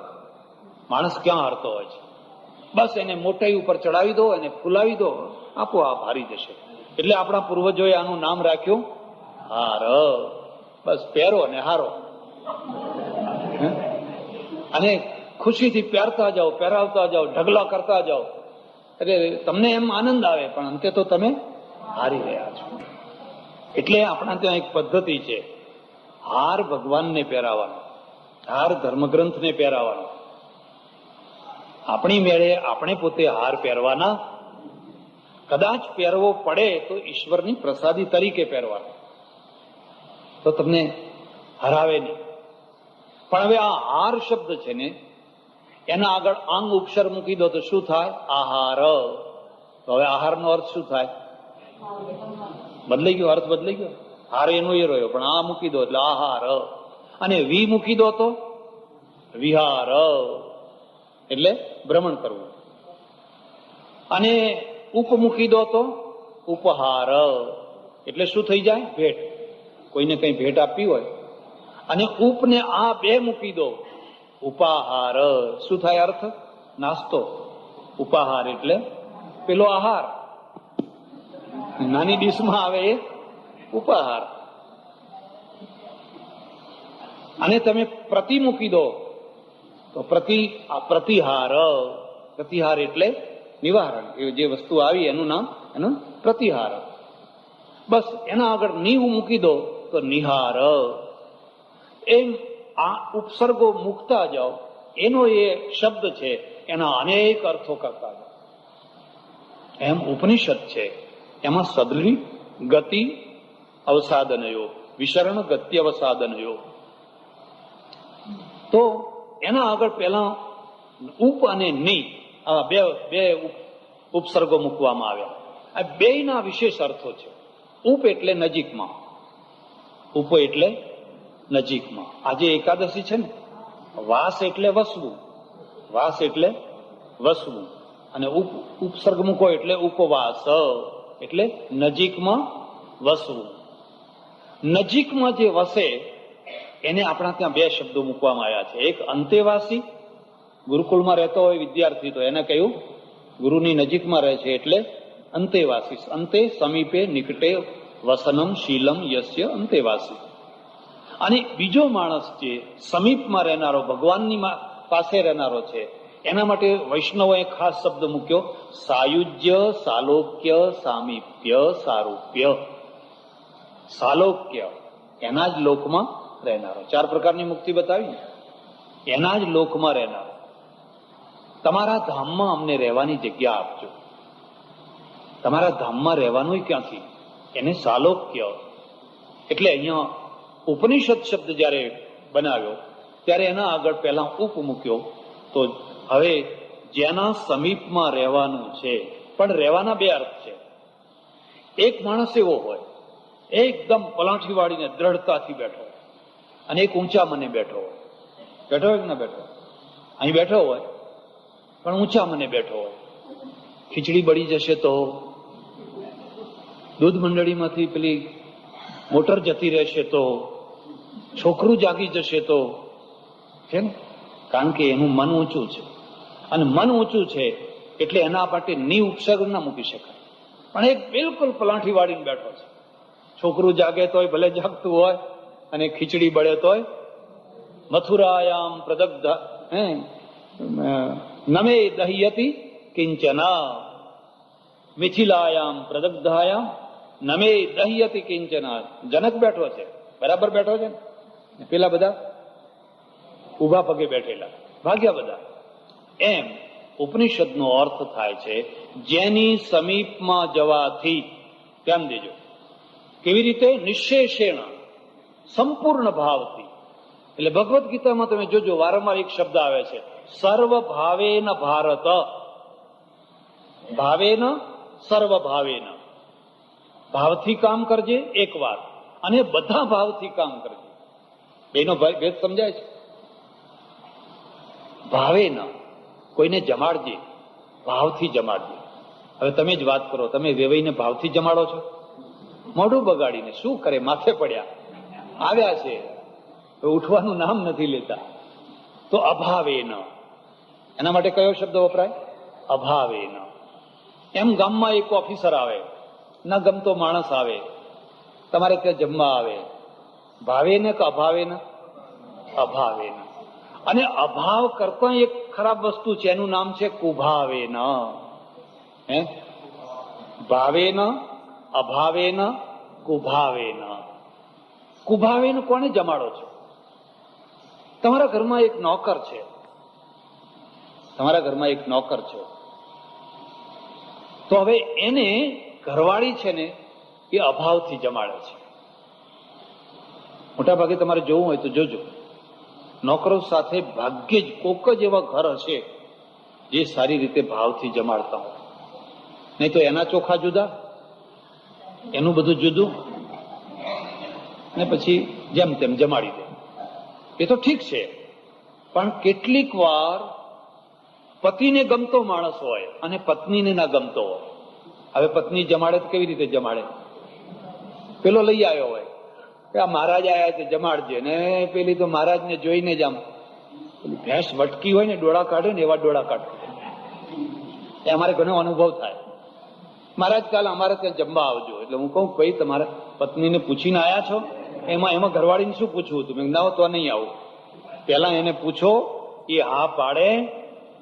Speaker 1: માણસ ક્યાં હારતો હોય છે? બસ એને મોટાઈ ઉપર ચડાવી દો, એને ફૂલાવી દો, આપોઆપ હારી જશે. એટલે આપણા પૂર્વજોએ આનું નામ રાખ્યું હાર. બસ પહેરો અને હારો. અને ખુશીથી પહેરતા જાઓ, પહેરાવતા જાઓ, ઢગલા કરતા જાઓ, એટલે તમને એમ આનંદ આવે, પણ અંતે તો તમે હારી રહ્યા છો. એટલે આપણા ત્યાં એક પદ્ધતિ છે, હાર ભગવાનને પહેરાવાનો, હાર ધર્મગ્રંથને પહેરાવાનો. આપણી મેળે આપણે પોતે હાર પહેરવાના. કદાચ પહેરવો પડે તો ઈશ્વરની પ્રસાદી તરીકે પહેરવાનો, તો તમને હરાવે નહીં. પણ હવે આ હાર શબ્દ છે ને, એના આગળ આંગ ઉપસર મૂકી દો તો શું થાય? આહાર. તો હવે આહારનો અર્થ શું થાય? બદલાઈ ગયો, અર્થ બદલાઈ ગયો. હાર એનો એ રહ્યો, પણ આ મૂકી દો એટલે આહાર. અને વી મૂકી દો તો વિહાર, એટલે ભ્રમણ કરવું. અને ઉપ મૂકી દો તો ઉપહાર, એટલે શું થઈ જાય? ભેટ. કોઈને કઈ ભેટ આપવી હોય અને ઉપને આ 2 મૂકી દો, ઉપાહાર. શું થાય અર્થ? નાસ્તો. ઉપાહાર એટલે પેલો આહાર, નાની ડીશમાં આવે એ ઉપાહાર. અને તમે પ્રતિ મૂકી દો તો પ્રતિહાર. પ્રતિહાર એટલે નિવારણ. એ જે વસ્તુ આવી એનું નામ એનો પ્રતિહાર. બસ એના આગળ નીવ મૂકી દો તો નિહાર. એમ આ ઉપસર્ગો મૂકતા જાઓ. એનો એ શબ્દ છે, એના અનેક અર્થો કરતા જાઓ. એમ ઉપનિષદ છે, એમાં સદલી ગતિ અવસાદનયો, વિશરણ ગતિ અવસાદનયો. તો એના આગળ પહેલા ઉપ અને ની આ બે ઉપસર્ગો મૂકવામાં આવ્યા. આ બેયના વિશેષ અર્થો છે. ઉપ એટલે નજીકમાં, ઉપ એટલે નજીકમાં. આજે એકાદશી છે ને, વાસ એટલે વસવું, વાસ એટલે વસવું. અને ઉપસર્ગ મૂકો એટલે ઉપવાસ, એટલે નજીકમાં વસવું. નજીકમાં જે વસે એને આપણા ત્યાં 2 શબ્દો મૂકવામાં આવ્યા છે. એક અંતેવાસી, ગુરુકુળમાં રહેતો હોય વિદ્યાર્થી તો એને કહ્યું ગુરુની નજીકમાં રહે છે એટલે અંતેવાસી. અંતે સમીપે નિકટે વસનમ શીલમ યસ્ય અંતેવાસી. અને બીજો માણસ જે સમીપમાં રહેનારો, ભગવાનની પાસે રહેનારો છે, એના માટે વૈષ્ણવોએ ખાસ શબ્દ મૂક્યો સાયુજ્ય, સાલોક્ય, સામીપ્ય, સારૂપ્ય. સાલોક્ય એના જ લોકમાં રહેનારો. 4 પ્રકારની મુક્તિ બતાવી, એના જ લોકમાં રહેનારો. તમારા ધામમાં અમને રહેવાની જગ્યા આપજો. તમારા ધામમાં રહેવાનું ક્યાંથી? એને સાલોક્ય એટલે અહીંયા ઉપનિષદ શબ્દ જ્યારે બનાવ્યો ત્યારે એના આગળ પહેલા ઉપ મૂક્યો. તો હવે જેના સમીપમાં રહેવાનું છે, પણ રહેવાના બે અર્થ છે. એક માણસ એવો હોય એકદમ પલાઠી વાળીને દ્રઢતાથી બેઠો હોય, અને એક ઊંચા મને બેઠો હોય. બેઠો હોય કે ના બેઠો? અહીં બેઠો હોય પણ ઊંચા મને બેઠો હોય. ખીચડી બળી જશે તો, દૂધ મંડળીમાંથી પેલી મોટર જતી રહેશે તો, છોકરું જાગી જશે તો, છે ને? કારણ કે એનું મન ઊંચું છે, અને મન ઊંચું છે એટલે એના માટે ની ઉપસર્ગ ના મૂકી શકાય. પણ એક બિલકુલ પલાઠી વાળીને બેઠો છે. છોકરું જાગે તોય ભલે જાગતું હોય, અને ખીચડી બળે તોય. મથુરાયામ પ્રદગ્ધ નમે દહ્યતી કિંચના, મિથિલાયામ પ્રદગ્ધાયામ નમે દહ્યતી કિંચના. જનક બેઠો છે, બરાબર બેઠો છે ને, પેલા બધા ઉભા પગે બેઠેલા, ભાગ્યા બધા. એમ ઉપનિષદનો અર્થ થાય છે જેની સમીપમાં જવાથી. ધ્યાન દેજો કેવી રીતે? નિશેષેણ, સંપૂર્ણ ભાવથી. એટલે ભગવદ્ ગીતામાં તમે જોજો વારંવાર એક શબ્દ આવે છે, સર્વ ભાવેન ભારત. ભાવેન, સર્વ ભાવેન. ભાવથી કામ કરજે એક વાર, અને બધા ભાવથી કામ કરજે. બેનો ભેદ સમજાય છે? ભાવેન, કોઈને જમાડજે, ભાવથી જમાડજે. હવે તમે જ વાત કરો, તમે વેવાઈને ભાવથી જમાડો છો? મોઢું બગાડીને શું કરે? માથે પડ્યા આવ્યા છે, ઉઠવાનું નામ નથી લેતા. તો અભાવેન, એના માટે કયો શબ્દ વપરાય? અભાવેન. એમ ગામમાં એક ઓફિસર આવે, ના ગમતો માણસ આવે, તમારે ત્યાં જમવા આવે, ભાવેન કે અભાવેન? અભાવેન. અને અભાવ કરતા એક ખરાબ વસ્તુ છે, એનું નામ છે કુભાવેન. હે, ભાવેન, અભાવેન, કુભાવેન. કુભાવેન કોને જમાડો છો? તમારા ઘરમાં એક નોકર છે, તમારા ઘરમાં એક નોકર છે, તો હવે એને ઘરવાળી છે ને એ અભાવથી જમાડે છે. મોટા ભાગે તમારે જોવું હોય તો જોજો, નોકરો સાથે ભાગ્યે જ કોક જ એવા ઘર હશે જે સારી રીતે ભાવથી જમાડતા હોય. નહીં તો એના ચોખા જુદા, એનું બધું જુદું, ને પછી જેમ તેમ જમાડી દે. એ તો ઠીક છે, પણ કેટલીક વાર પતિને ગમતો માણસ હોય અને પત્નીને ના ગમતો હોય. હવે પત્ની જમાડે તો કેવી રીતે જમાડે? પેલો લઈ આવ્યો હોય કે આ મહારાજ આવ્યા છે જમાડજે, ને પેલી તો મહારાજને જોઈને જ આમ ભેંસ વટકી હોય ને ડોળા કાઢે ને એવા ડોળા કાઢે. એ અમારે ઘણો અનુભવ થાય. મહારાજ કાલે અમારે ત્યાં જમવા આવજો. એટલે હું કહું, ભાઈ તમારા પત્નીને પૂછીને આવ્યા છો? એમાં ઘરવાળીને શું પૂછવું હતું? મેં ના, તો નહીં આવું. પેલા એને પૂછો, એ હા પાડે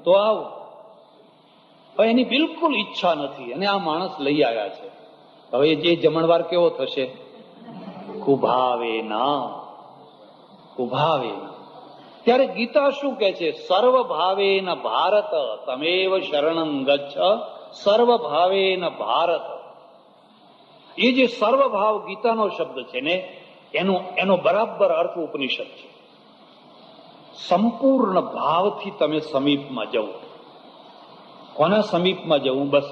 Speaker 1: તો આવું. હવે એની બિલકુલ ઈચ્છા નથી અને આ માણસ લઈ આવ્યા છે. હવે જે જમણવાર કેવો થશે? કુભાવે ના, કુભાવે ના. ત્યારે ગીતા શું કે છે? સર્વ ભાવે ન ભારત તમેવ શરણં ગચ્છ, સર્વ ભાવે ન ભારત. એ જે સર્વભાવ ગીતાનો શબ્દ છે ને, એનો બરાબર અર્થ ઉપનિષદ છે. સંપૂર્ણ ભાવથી તમે સમીપમાં જવું. કોના સમીપમાં જવું? બસ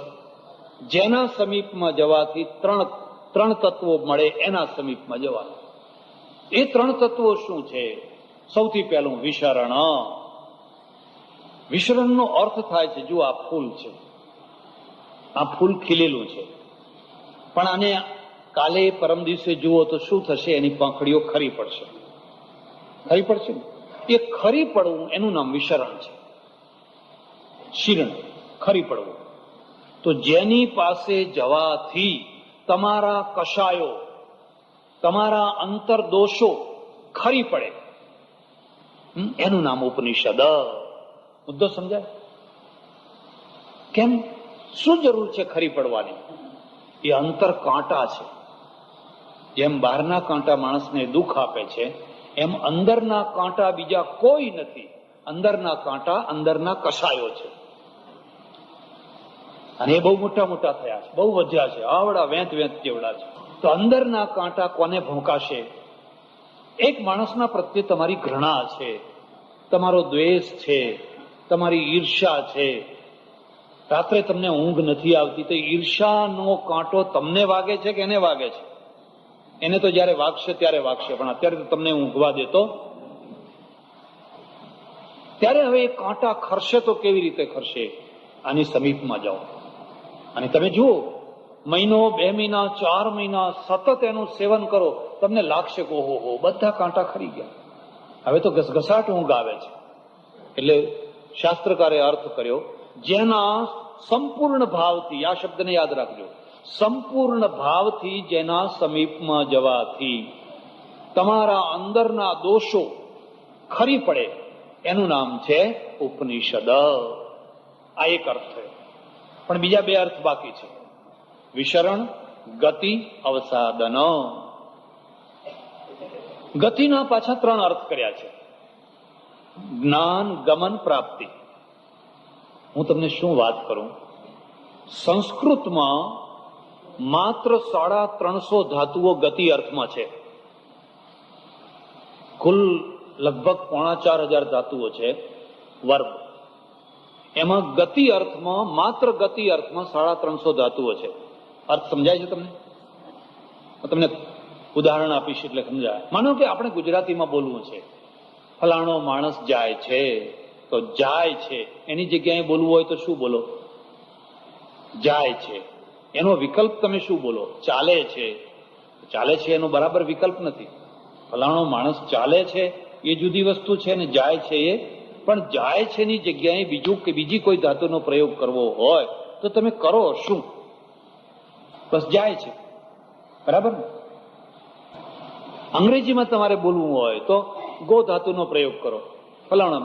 Speaker 1: જેના સમીપમાં જવાથી ત્રણ તત્વો મળે, એના સમીપમાં જવાનું. એ ત્રણ તત્વો શું છે? સૌથી પહેલું વિશરણ. વિશરણનો અર્થ થાય છે, જો આ ફૂલ છે, આ ફૂલ ખીલેલું છે, પણ આને કાલે પરમ દિવસે જુઓ તો શું થશે? એની પાંખડીઓ ખરી પડશે. ખરી પડશે ને? એ ખરી પડવું એનું નામ વિશરણ છે. શિરણ, ખરી પડવું. તો જેની પાસે જવાથી તમારા કશાયો, તમારા અંતરદોષો ખરી પડે, એનું નામ ઉપનિષદ. મુદ્દો સમજાય? કેમ? શું જરૂર છે ખરી પડવાની? એ અંતર કાંટા છે. જેમ બહારના કાંટા માણસને દુઃખ આપે છે, એમ અંદરના કાંટા બીજા કોઈ નથી. અંદરના કાંટા અંદરના કશાયો છે. અને એ બહુ મોટા મોટા થયા છે, બહુ વધ્યા છે, આવડા વેંત જેવડા છે. તો અંદરના કાંટા કોને ભોંકાશે? એક માણસના પ્રત્યે તમારી ઘૃણા છે, તમારો દ્વેષ છે, તમારી ઈર્ષા છે, રાત્રે તમને ઊંઘ નથી આવતી, તો ઈર્ષાનો કાંટો તમને વાગે છે કે એને વાગે છે? એને તો જયારે વાગશે ત્યારે વાગશે, પણ અત્યારે તો તમને ઊંઘવા દેતો. ત્યારે હવે એ કાંટા ખરશે તો કેવી રીતે ખરશે? આની સમીપમાં જાઓ અને તમે જુઓ, મહિનો, 2 મહિના, 4 મહિના સતત એનું સેવન કરો, તમને લાગશે કે ઓહો, બધા કાંટા ખરી ગયા, હવે તો ઘસઘસાટ ઊંઘ આવે છે. એટલે શાસ્ત્રકારે અર્થ કર્યો, જેના સંપૂર્ણ ભાવથી, આ શબ્દને યાદ રાખજો, સંપૂર્ણ ભાવથી જેના સમીપમાં જવાથી તમારા અંદરના દોષો ખરી પડે, એનું નામ છે ઉપનિષદ. આ એક અર્થ થયો, પણ બીજા 2 અર્થ બાકી છે. વિશરણ, ગતિ, અવસાદન. ગતિના પાછા 3 અર્થ કર્યા છે: જ્ઞાન, ગમન, પ્રાપ્તિ. હું તમને શું વાત કરું, સંસ્કૃતમાં માત્ર 350 ધાતુઓ ગતિ અર્થમાં છે. કુલ લગભગ 4,500 ધાતુઓ છે વર્ગ. એમાં ગતિ અર્થમાં, માત્ર ગતિ અર્થમાં 350 ધાતુઓ છે. અર્થ સમજાય છે તમને? તમને ઉદાહરણ આપીશ એટલે સમજાય. માનો કે આપણે ગુજરાતીમાં બોલવું છે, ફલાણો માણસ જાય છે, તો જાય છે એની જગ્યાએ બોલવું હોય તો શું બોલો? જાય છે. એનો વિકલ્પ તમે શું બોલો? ચાલે છે. ચાલે છે એનો બરાબર વિકલ્પ નથી. ફલાણો માણસ ચાલે છે એ જુદી વસ્તુ છે ને જાય છે એ, પણ જાય છે ની જગ્યાએ બીજી કોઈ ધાતુનો પ્રયોગ કરવો હોય તો તમે કરો શું? બસ જાય છે, બરાબર ને? અંગ્રેજીમાં તમારે બોલવું હોય તો ગો ધાતુનો પ્રયોગ કરો. ફલાણો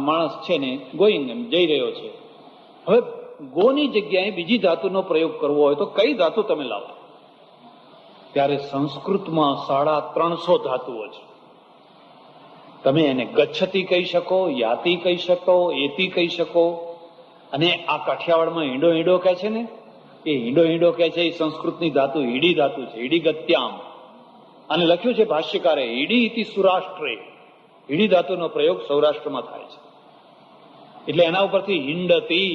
Speaker 1: માણસ છે ને ગોઈંગ, એમ જઈ રહ્યો છે. હવે ગોની જગ્યાએ બીજી ધાતુનો પ્રયોગ કરવો હોય તો કઈ ધાતુ તમે લાવો? ત્યારે સંસ્કૃતમાં 350 ધાતુઓ છે. તમે એને ગચ્છતી કહી શકો, યાતિ કહી શકો, એતી કહી શકો, અને આ કાઠિયાવાડમાં હીંડો હીંડો કહે છે ને, એ હીંડો હીંડો કહે છે એ સંસ્કૃતની ધાતુ હીડી ધાતુ છે, હીડી ગત્યામ. અને લખ્યું છે ભાષ્યકારે, હીડી ઇતિ સૌરાષ્ટ્રે. હીડી ધાતુનો પ્રયોગ સૌરાષ્ટ્રમાં થાય છે. એટલે એના ઉપરથી હિંડતી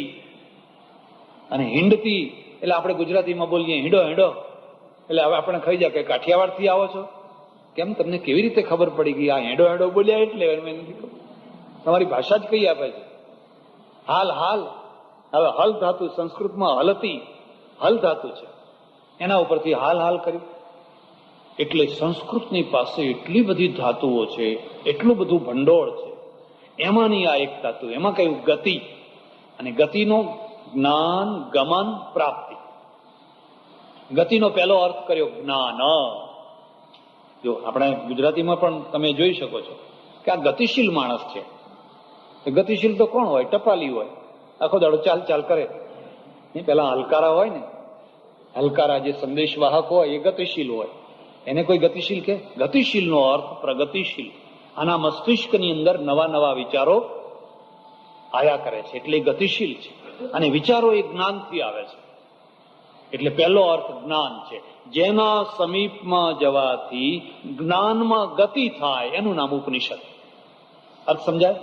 Speaker 1: અને હિંડતી, એટલે આપણે ગુજરાતીમાં બોલીએ હીંડો હીંડો, એટલે હવે આપણે ખાઈ જાય કે કાઠિયાવાડથી આવો છો? કેમ, તમને કેવી રીતે ખબર પડી ગઈ? આ હેડો હેડો બોલ્યા એટલે તમારી ભાષા જ કઈ આપે છે. હાલ હાલ, હવે હલ ધાતુ સંસ્કૃતમાં હલતી, હલ ધાતુ છે, એના ઉપરથી હાલ હાલ કર્યું. એટલે સંસ્કૃતની પાસે એટલી બધી ધાતુઓ છે, એટલું બધું ભંડોળ છે. એમાંની આ એક ધાતુ, એમાં કયું? ગતિ. અને ગતિનો જ્ઞાન, ગમન, પ્રાપ્તિ. ગતિનો પહેલો અર્થ કર્યો જ્ઞાન. જો આપણે ગુજરાતીમાં પણ તમે જોઈ શકો છો કે આ ગતિશીલ માણસ છે. ગતિશીલ તો કોણ હોય? ટપાલી હોય, આખો દાડો ચાલ ચાલ કરે. પેલા હલકારા હોય ને, હલકારા જે સંદેશ વાહક હોય એ ગતિશીલ હોય. એને કોઈ ગતિશીલ કે? ગતિશીલનો અર્થ પ્રગતિશીલ. આના મસ્તિષ્કની અંદર નવા નવા વિચારો આયા કરે છે, એટલે ગતિશીલ છે. અને વિચારો એ જ્ઞાનથી આવે છે. એટલે પહેલો અર્થ જ્ઞાન છે. જેના સમીપમાં જવાથી જ્ઞાનમાં ગતિ થાય એનું નામ ઉપનિષદ. અર્થ સમજાય?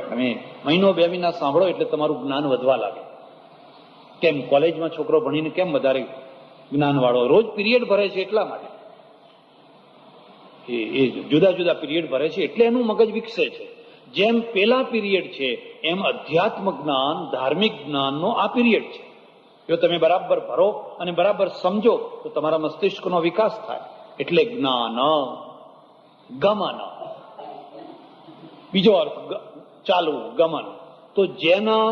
Speaker 1: તમે મહિનો 2 મહિના સાંભળો એટલે તમારું જ્ઞાન વધવા લાગે. કેમ? કોલેજમાં છોકરો ભણીને કેમ વધારે જ્ઞાન વાળો? રોજ પીરિયડ ભરે છે એટલા માટે. એ જુદા જુદા પીરિયડ ભરે છે એટલે એનું મગજ વિકસે છે. જેમ પેલા પીરિયડ છે એમ અધ્યાત્મ જ્ઞાન, ધાર્મિક જ્ઞાનનો આ પીરિયડ છે. જો તમે બરાબર ભરો અને બરાબર સમજો તો તમારા મસ્તિષ્કનો વિકાસ થાય. એટલે જ્ઞાન, ગમન. બીજો અર્થ ચાલવું, ગમન. તો જેના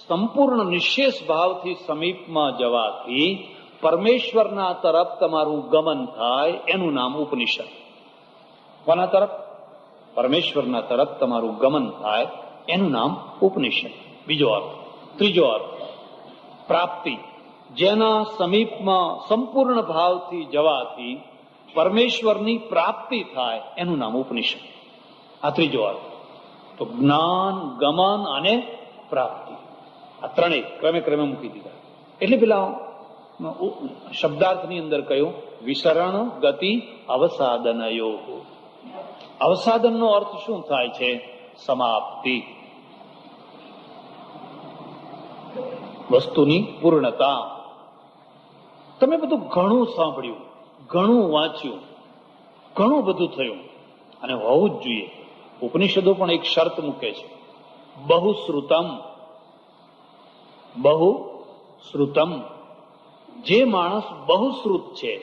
Speaker 1: સંપૂર્ણ નિશેષ ભાવથી સમીપમાં જવાથી પરમેશ્વરના તરફ તમારું ગમન થાય એનું નામ ઉપનિષદ. કોના તરફ? પરમેશ્વરના તરફ તમારું ગમન થાય એનું નામ ઉપનિષદ. બીજો અર્થ. ત્રીજો અર્થ પ્રાપ્તિ. જેના સમીપમાં સંપૂર્ણ ભાવથી જવાથી પરમેશ્વરની પ્રાપ્તિ થાય એનું નામ ઉપનિષદ. આ ત્રીજો અર્થ. તો જ્ઞાન, ગમન અને પ્રાપ્તિ, આ ત્રણેય ક્રમે ક્રમે મૂકી દીધા. એટલે પેલા શબ્દાર્થની અંદર કહ્યું વિસરણ, ગતિ, અવસાદનયો. અવસાદનનો અર્થ શું થાય છે? સમાપ્તિ, વસ્તુની પૂર્ણતા. તમે બધું ઘણું સાંભળ્યું, ઘણું વાંચ્યું, ઘણું બધું થયું અને હોવું જ જોઈએ. ઉપનિષદો પણ એક શરત મૂકે છે, બહુશ્રુતમ. બહુશ્રુતમ, જે માણસ બહુશ્રુત છે,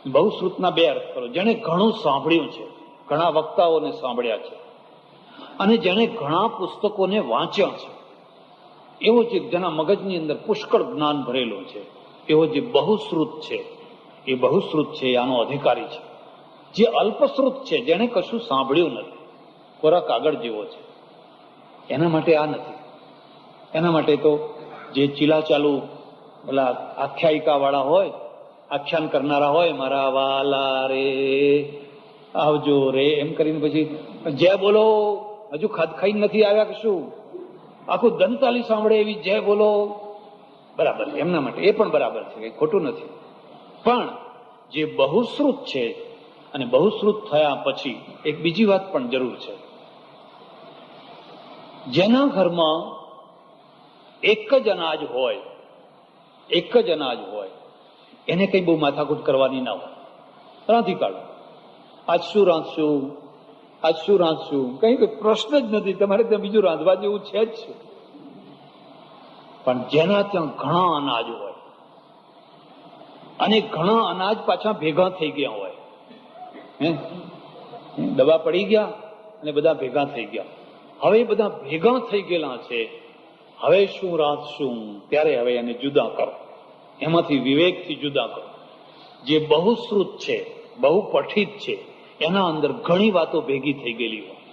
Speaker 1: બહુશ્રુતના બે અર્થ કરો. જેણે ઘણું સાંભળ્યું છે, ઘણા વક્તાઓને સાંભળ્યા છે, અને જેણે ઘણા પુસ્તકોને વાંચ્યા છે, એવો જે જેના મગજની અંદર પુષ્કળ જ્ઞાન ભરેલું છે, એવો જે બહુશ્રુત છે, એ બહુશ્રુત છે, આનો અધિકારી છે. જે અલ્પશ્રુત છે, જેણે કશું સાંભળ્યું નથી, કોરા કાગળ જેવો છે, એના માટે આ નથી. એના માટે તો જે ચીલા ચાલુ પેલા આખ્યાયિકા વાળા હોય, આખ્યાન કરનારા હોય, મારા વાલા રે આવજો રે એમ કરીને પછી જય બોલો, હજુ ખાઈ નથી આવ્યા કે શું, આખું દંતાલી સાંભળે એવી જય બોલો, બરાબર છે એમના માટે, એ પણ બરાબર છે, કઈ ખોટું નથી. પણ જે બહુશ્રુત છે, અને બહુશ્રુત થયા પછી એક બીજી વાત પણ જરૂર છે. જેના ઘરમાં એક જ અનાજ હોય, એક જ અનાજ હોય, એને કઈ બહુ માથાકૂટ કરવાની ના હોય. રાંધી કાઢો, આજ શું રાંધશું, આજ શું રાંધશું, કઈ પ્રશ્ન જ નથી. તમારે ત્યાં બીજું રાંધવા જેવું છે જ શું. પણ જેના ત્યાં ઘણા અનાજ હોય, અને ઘણા અનાજ પાછા ભેગા થઈ ગયા હોય, દવા પડી ગયા અને બધા ભેગા થઈ ગયા, હવે બધા ભેગા થઈ ગયેલા છે, હવે શું રાંધશું, ત્યારે હવે એને જુદા કરો, એમાંથી વિવેકથી જુદા કરો. જે બહુશ્રુત છે, બહુ પઠિત છે, એના અંદર ઘણી વાતો ભેગી થઈ ગયેલી હોય.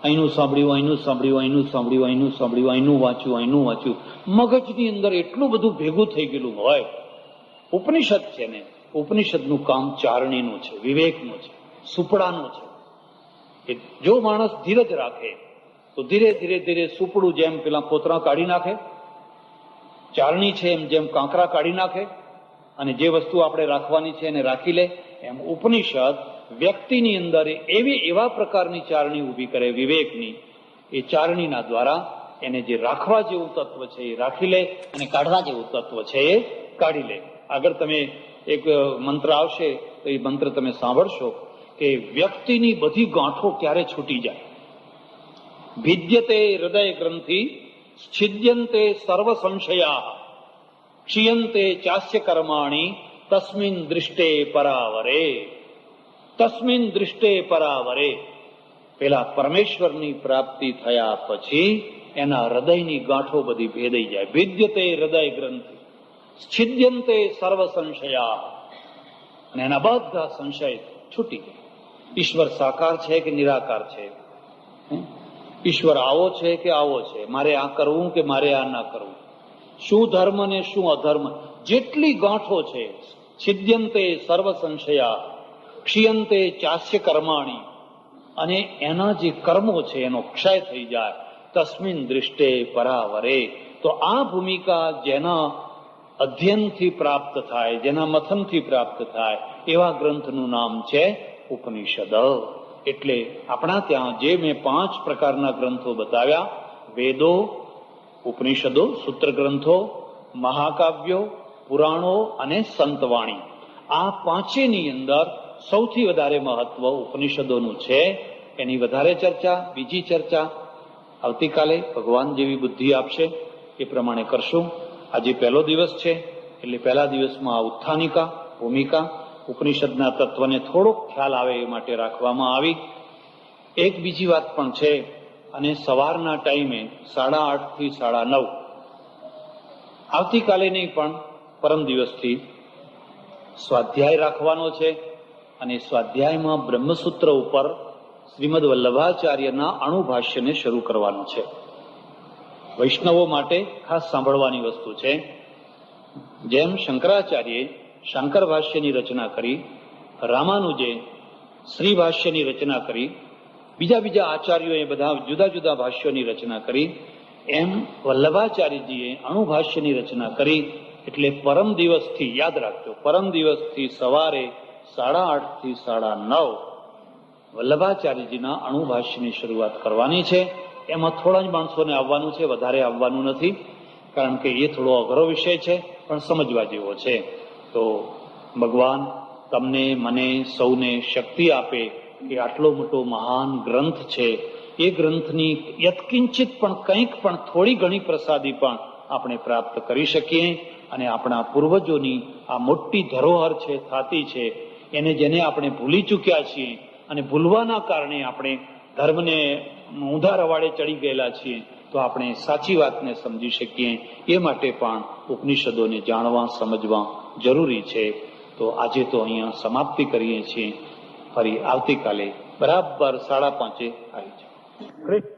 Speaker 1: અહીંનું સાંભળ્યું, અહીંનું સાંભળ્યું, અહીંનું સાંભળ્યું, અહીંનું સાંભળ્યું, અહીંનું વાંચ્યું, અહીંનું વાંચ્યું, મગજની અંદર એટલું બધું ભેગું થઈ ગયેલું હોય. ઉપનિષદ છે ને, ઉપનિષદનું કામ ચારણીનું છે, વિવેકનું છે, સુપડાનું છે. કે જો માણસ ધીરજ રાખે તો ધીરે ધીરે ધીરે સુપડું જેમ પેલા પોતરા કાઢી નાખે, ચારણી છે એમ જેમ કાંકરા કાઢી નાખે, અને જે વસ્તુ આપણે રાખવાની છે એને રાખી લે, એમ ઉપનિષદ વ્યક્તિની અંદર એવા પ્રકારની ચારણી ઊભી કરે વિવેકની. એ ચારણીના દ્વારા એને જે રાખવા જેવું તત્વ છે એ રાખી લે, અને કાઢવા જેવું તત્વ છે એ કાઢી લે. આગળ તમે એક મંત્ર આવશે તો એ મંત્ર તમે સાંભળશો કે વ્યક્તિની બધી ગાંઠો ક્યારે છૂટી જાય. ભિદ્યતે હૃદય ગ્રંથિ છિદ્યંતે સર્વ સંશયા ક્ષીયંતે ચાસ્ય કર્માણી તસ્મિન દૃષ્ટે પરાવરે. તસ્મિન દૃષ્ટે પરાવરે, પેલા પરમેશ્વરની પ્રાપ્તિ થયા પછી એના હૃદયની ગાંઠો બધી ભેદાઈ જાય. ભિદ્યતે હૃદય ગ્રંથિ છિદ્યંતે સર્વ સંશયા, અને એના બધા સંશય છૂટી ગયા. ઈશ્વર સાકાર છે કે નિરાકાર છે, ઈશ્વર આવો છે કે આવો છે, મારે આ કરવું કે મારે આ ના કરવું, શું ધર્મ ને શું અધર્મ, જેટલી ગાંઠો છે, છિદ્યંતે સર્વ સંશયા ક્ષીયંતે ચાસ્ય કર્માણી, અને એના જે કર્મો છે એનો ક્ષય થઈ જાય. તસ્મિન દૃષ્ટે પરાવરે. તો આ ભૂમિકા જેના અધ્યયનથી પ્રાપ્ત થાય, જેના મથનથી પ્રાપ્ત થાય, એવા ગ્રંથનું નામ છે ઉપનિષદ. એટલે આપણા ત્યાં જે મેં 5 પ્રકારના ગ્રંથો બતાવ્યા, વેદો, ઉપનિષદો, સૂત્ર ગ્રંથો, મહાકાવ્યો, પુરાણો અને સંતવાણી, આ પાંચેની અંદર સૌથી વધારે મહત્વ ઉપનિષદોનું છે. એની વધારે ચર્ચા, બીજી ચર્ચા આવતીકાલે ભગવાન જેવી બુદ્ધિ આપશે એ પ્રમાણે કરશું. આજે પહેલો દિવસ છે એટલે પહેલા દિવસમાં આ ઉત્થાનિકા ભૂમિકા ઉપનિષદના તત્વને થોડોક ખ્યાલ આવે એ માટે રાખવામાં આવી. એક બીજી વાત પણ છે, અને સવારના ટાઈમે 8:30 થી 9:30 આવતીકાલે નહીં પણ પરમ દિવસથી સ્વાધ્યાય રાખવાનો છે. અને સ્વાધ્યાયમાં બ્રહ્મસૂત્ર ઉપર શ્રીમદ વલ્લભાચાર્યના અણુભાષ્યને શરૂ કરવાનું છે. વૈષ્ણવો માટે ખાસ સાંભળવાની વસ્તુ છે. જેમ શંકરાચાર્યે શંકર ભાષ્યની રચના કરી, રામાનુજે શ્રી ભાષ્યની રચના કરી, બીજા આચાર્યોએ બધા જુદા જુદા ભાષ્યોની રચના કરી, એમ વલ્લભાચાર્યજીએ અણુભાષ્યની રચના કરી. એટલે પરમ દિવસથી, યાદ રાખજો, પરમ દિવસથી સવારે 8:30 થી 9:30 વલ્લભાચાર્યજીના અણુભાષ્યની શરૂઆત કરવાની છે. એમાં થોડા જ માણસોને આવવાનું છે, વધારે આવવાનું નથી, કારણ કે એ થોડો અઘરો વિષય છે, પણ સમજવા જેવો છે. તો ભગવાન તમને, મને, સૌને શક્તિ આપે કે આટલો મોટો મહાન ગ્રંથ છે, એ ગ્રંથની યત્કિંચિત પણ કંઈક પણ થોડી ઘણી પ્રસાદી પણ આપણે પ્રાપ્ત કરી શકીએ અને આપણા પૂર્વજોની આ મોટી ધરોહર છે, થાતી છે, એને જેને આપણે ભૂલી ચૂક્યા છીએ અને ભૂલવાના કારણે આપણે ધર્મને ઊંધા રવાડે ચડી ગયેલા છીએ, તો આપણે સાચી વાતને સમજી શકીએ એ માટે પણ ઉપનિષદોને જાણવા, સમજવા જરૂરી છે. તો આજે તો અહીંયા સમાપ્તિ કરીએ છીએ. ફરી આવતીકાલે બરાબર 5:30 આવી જાય.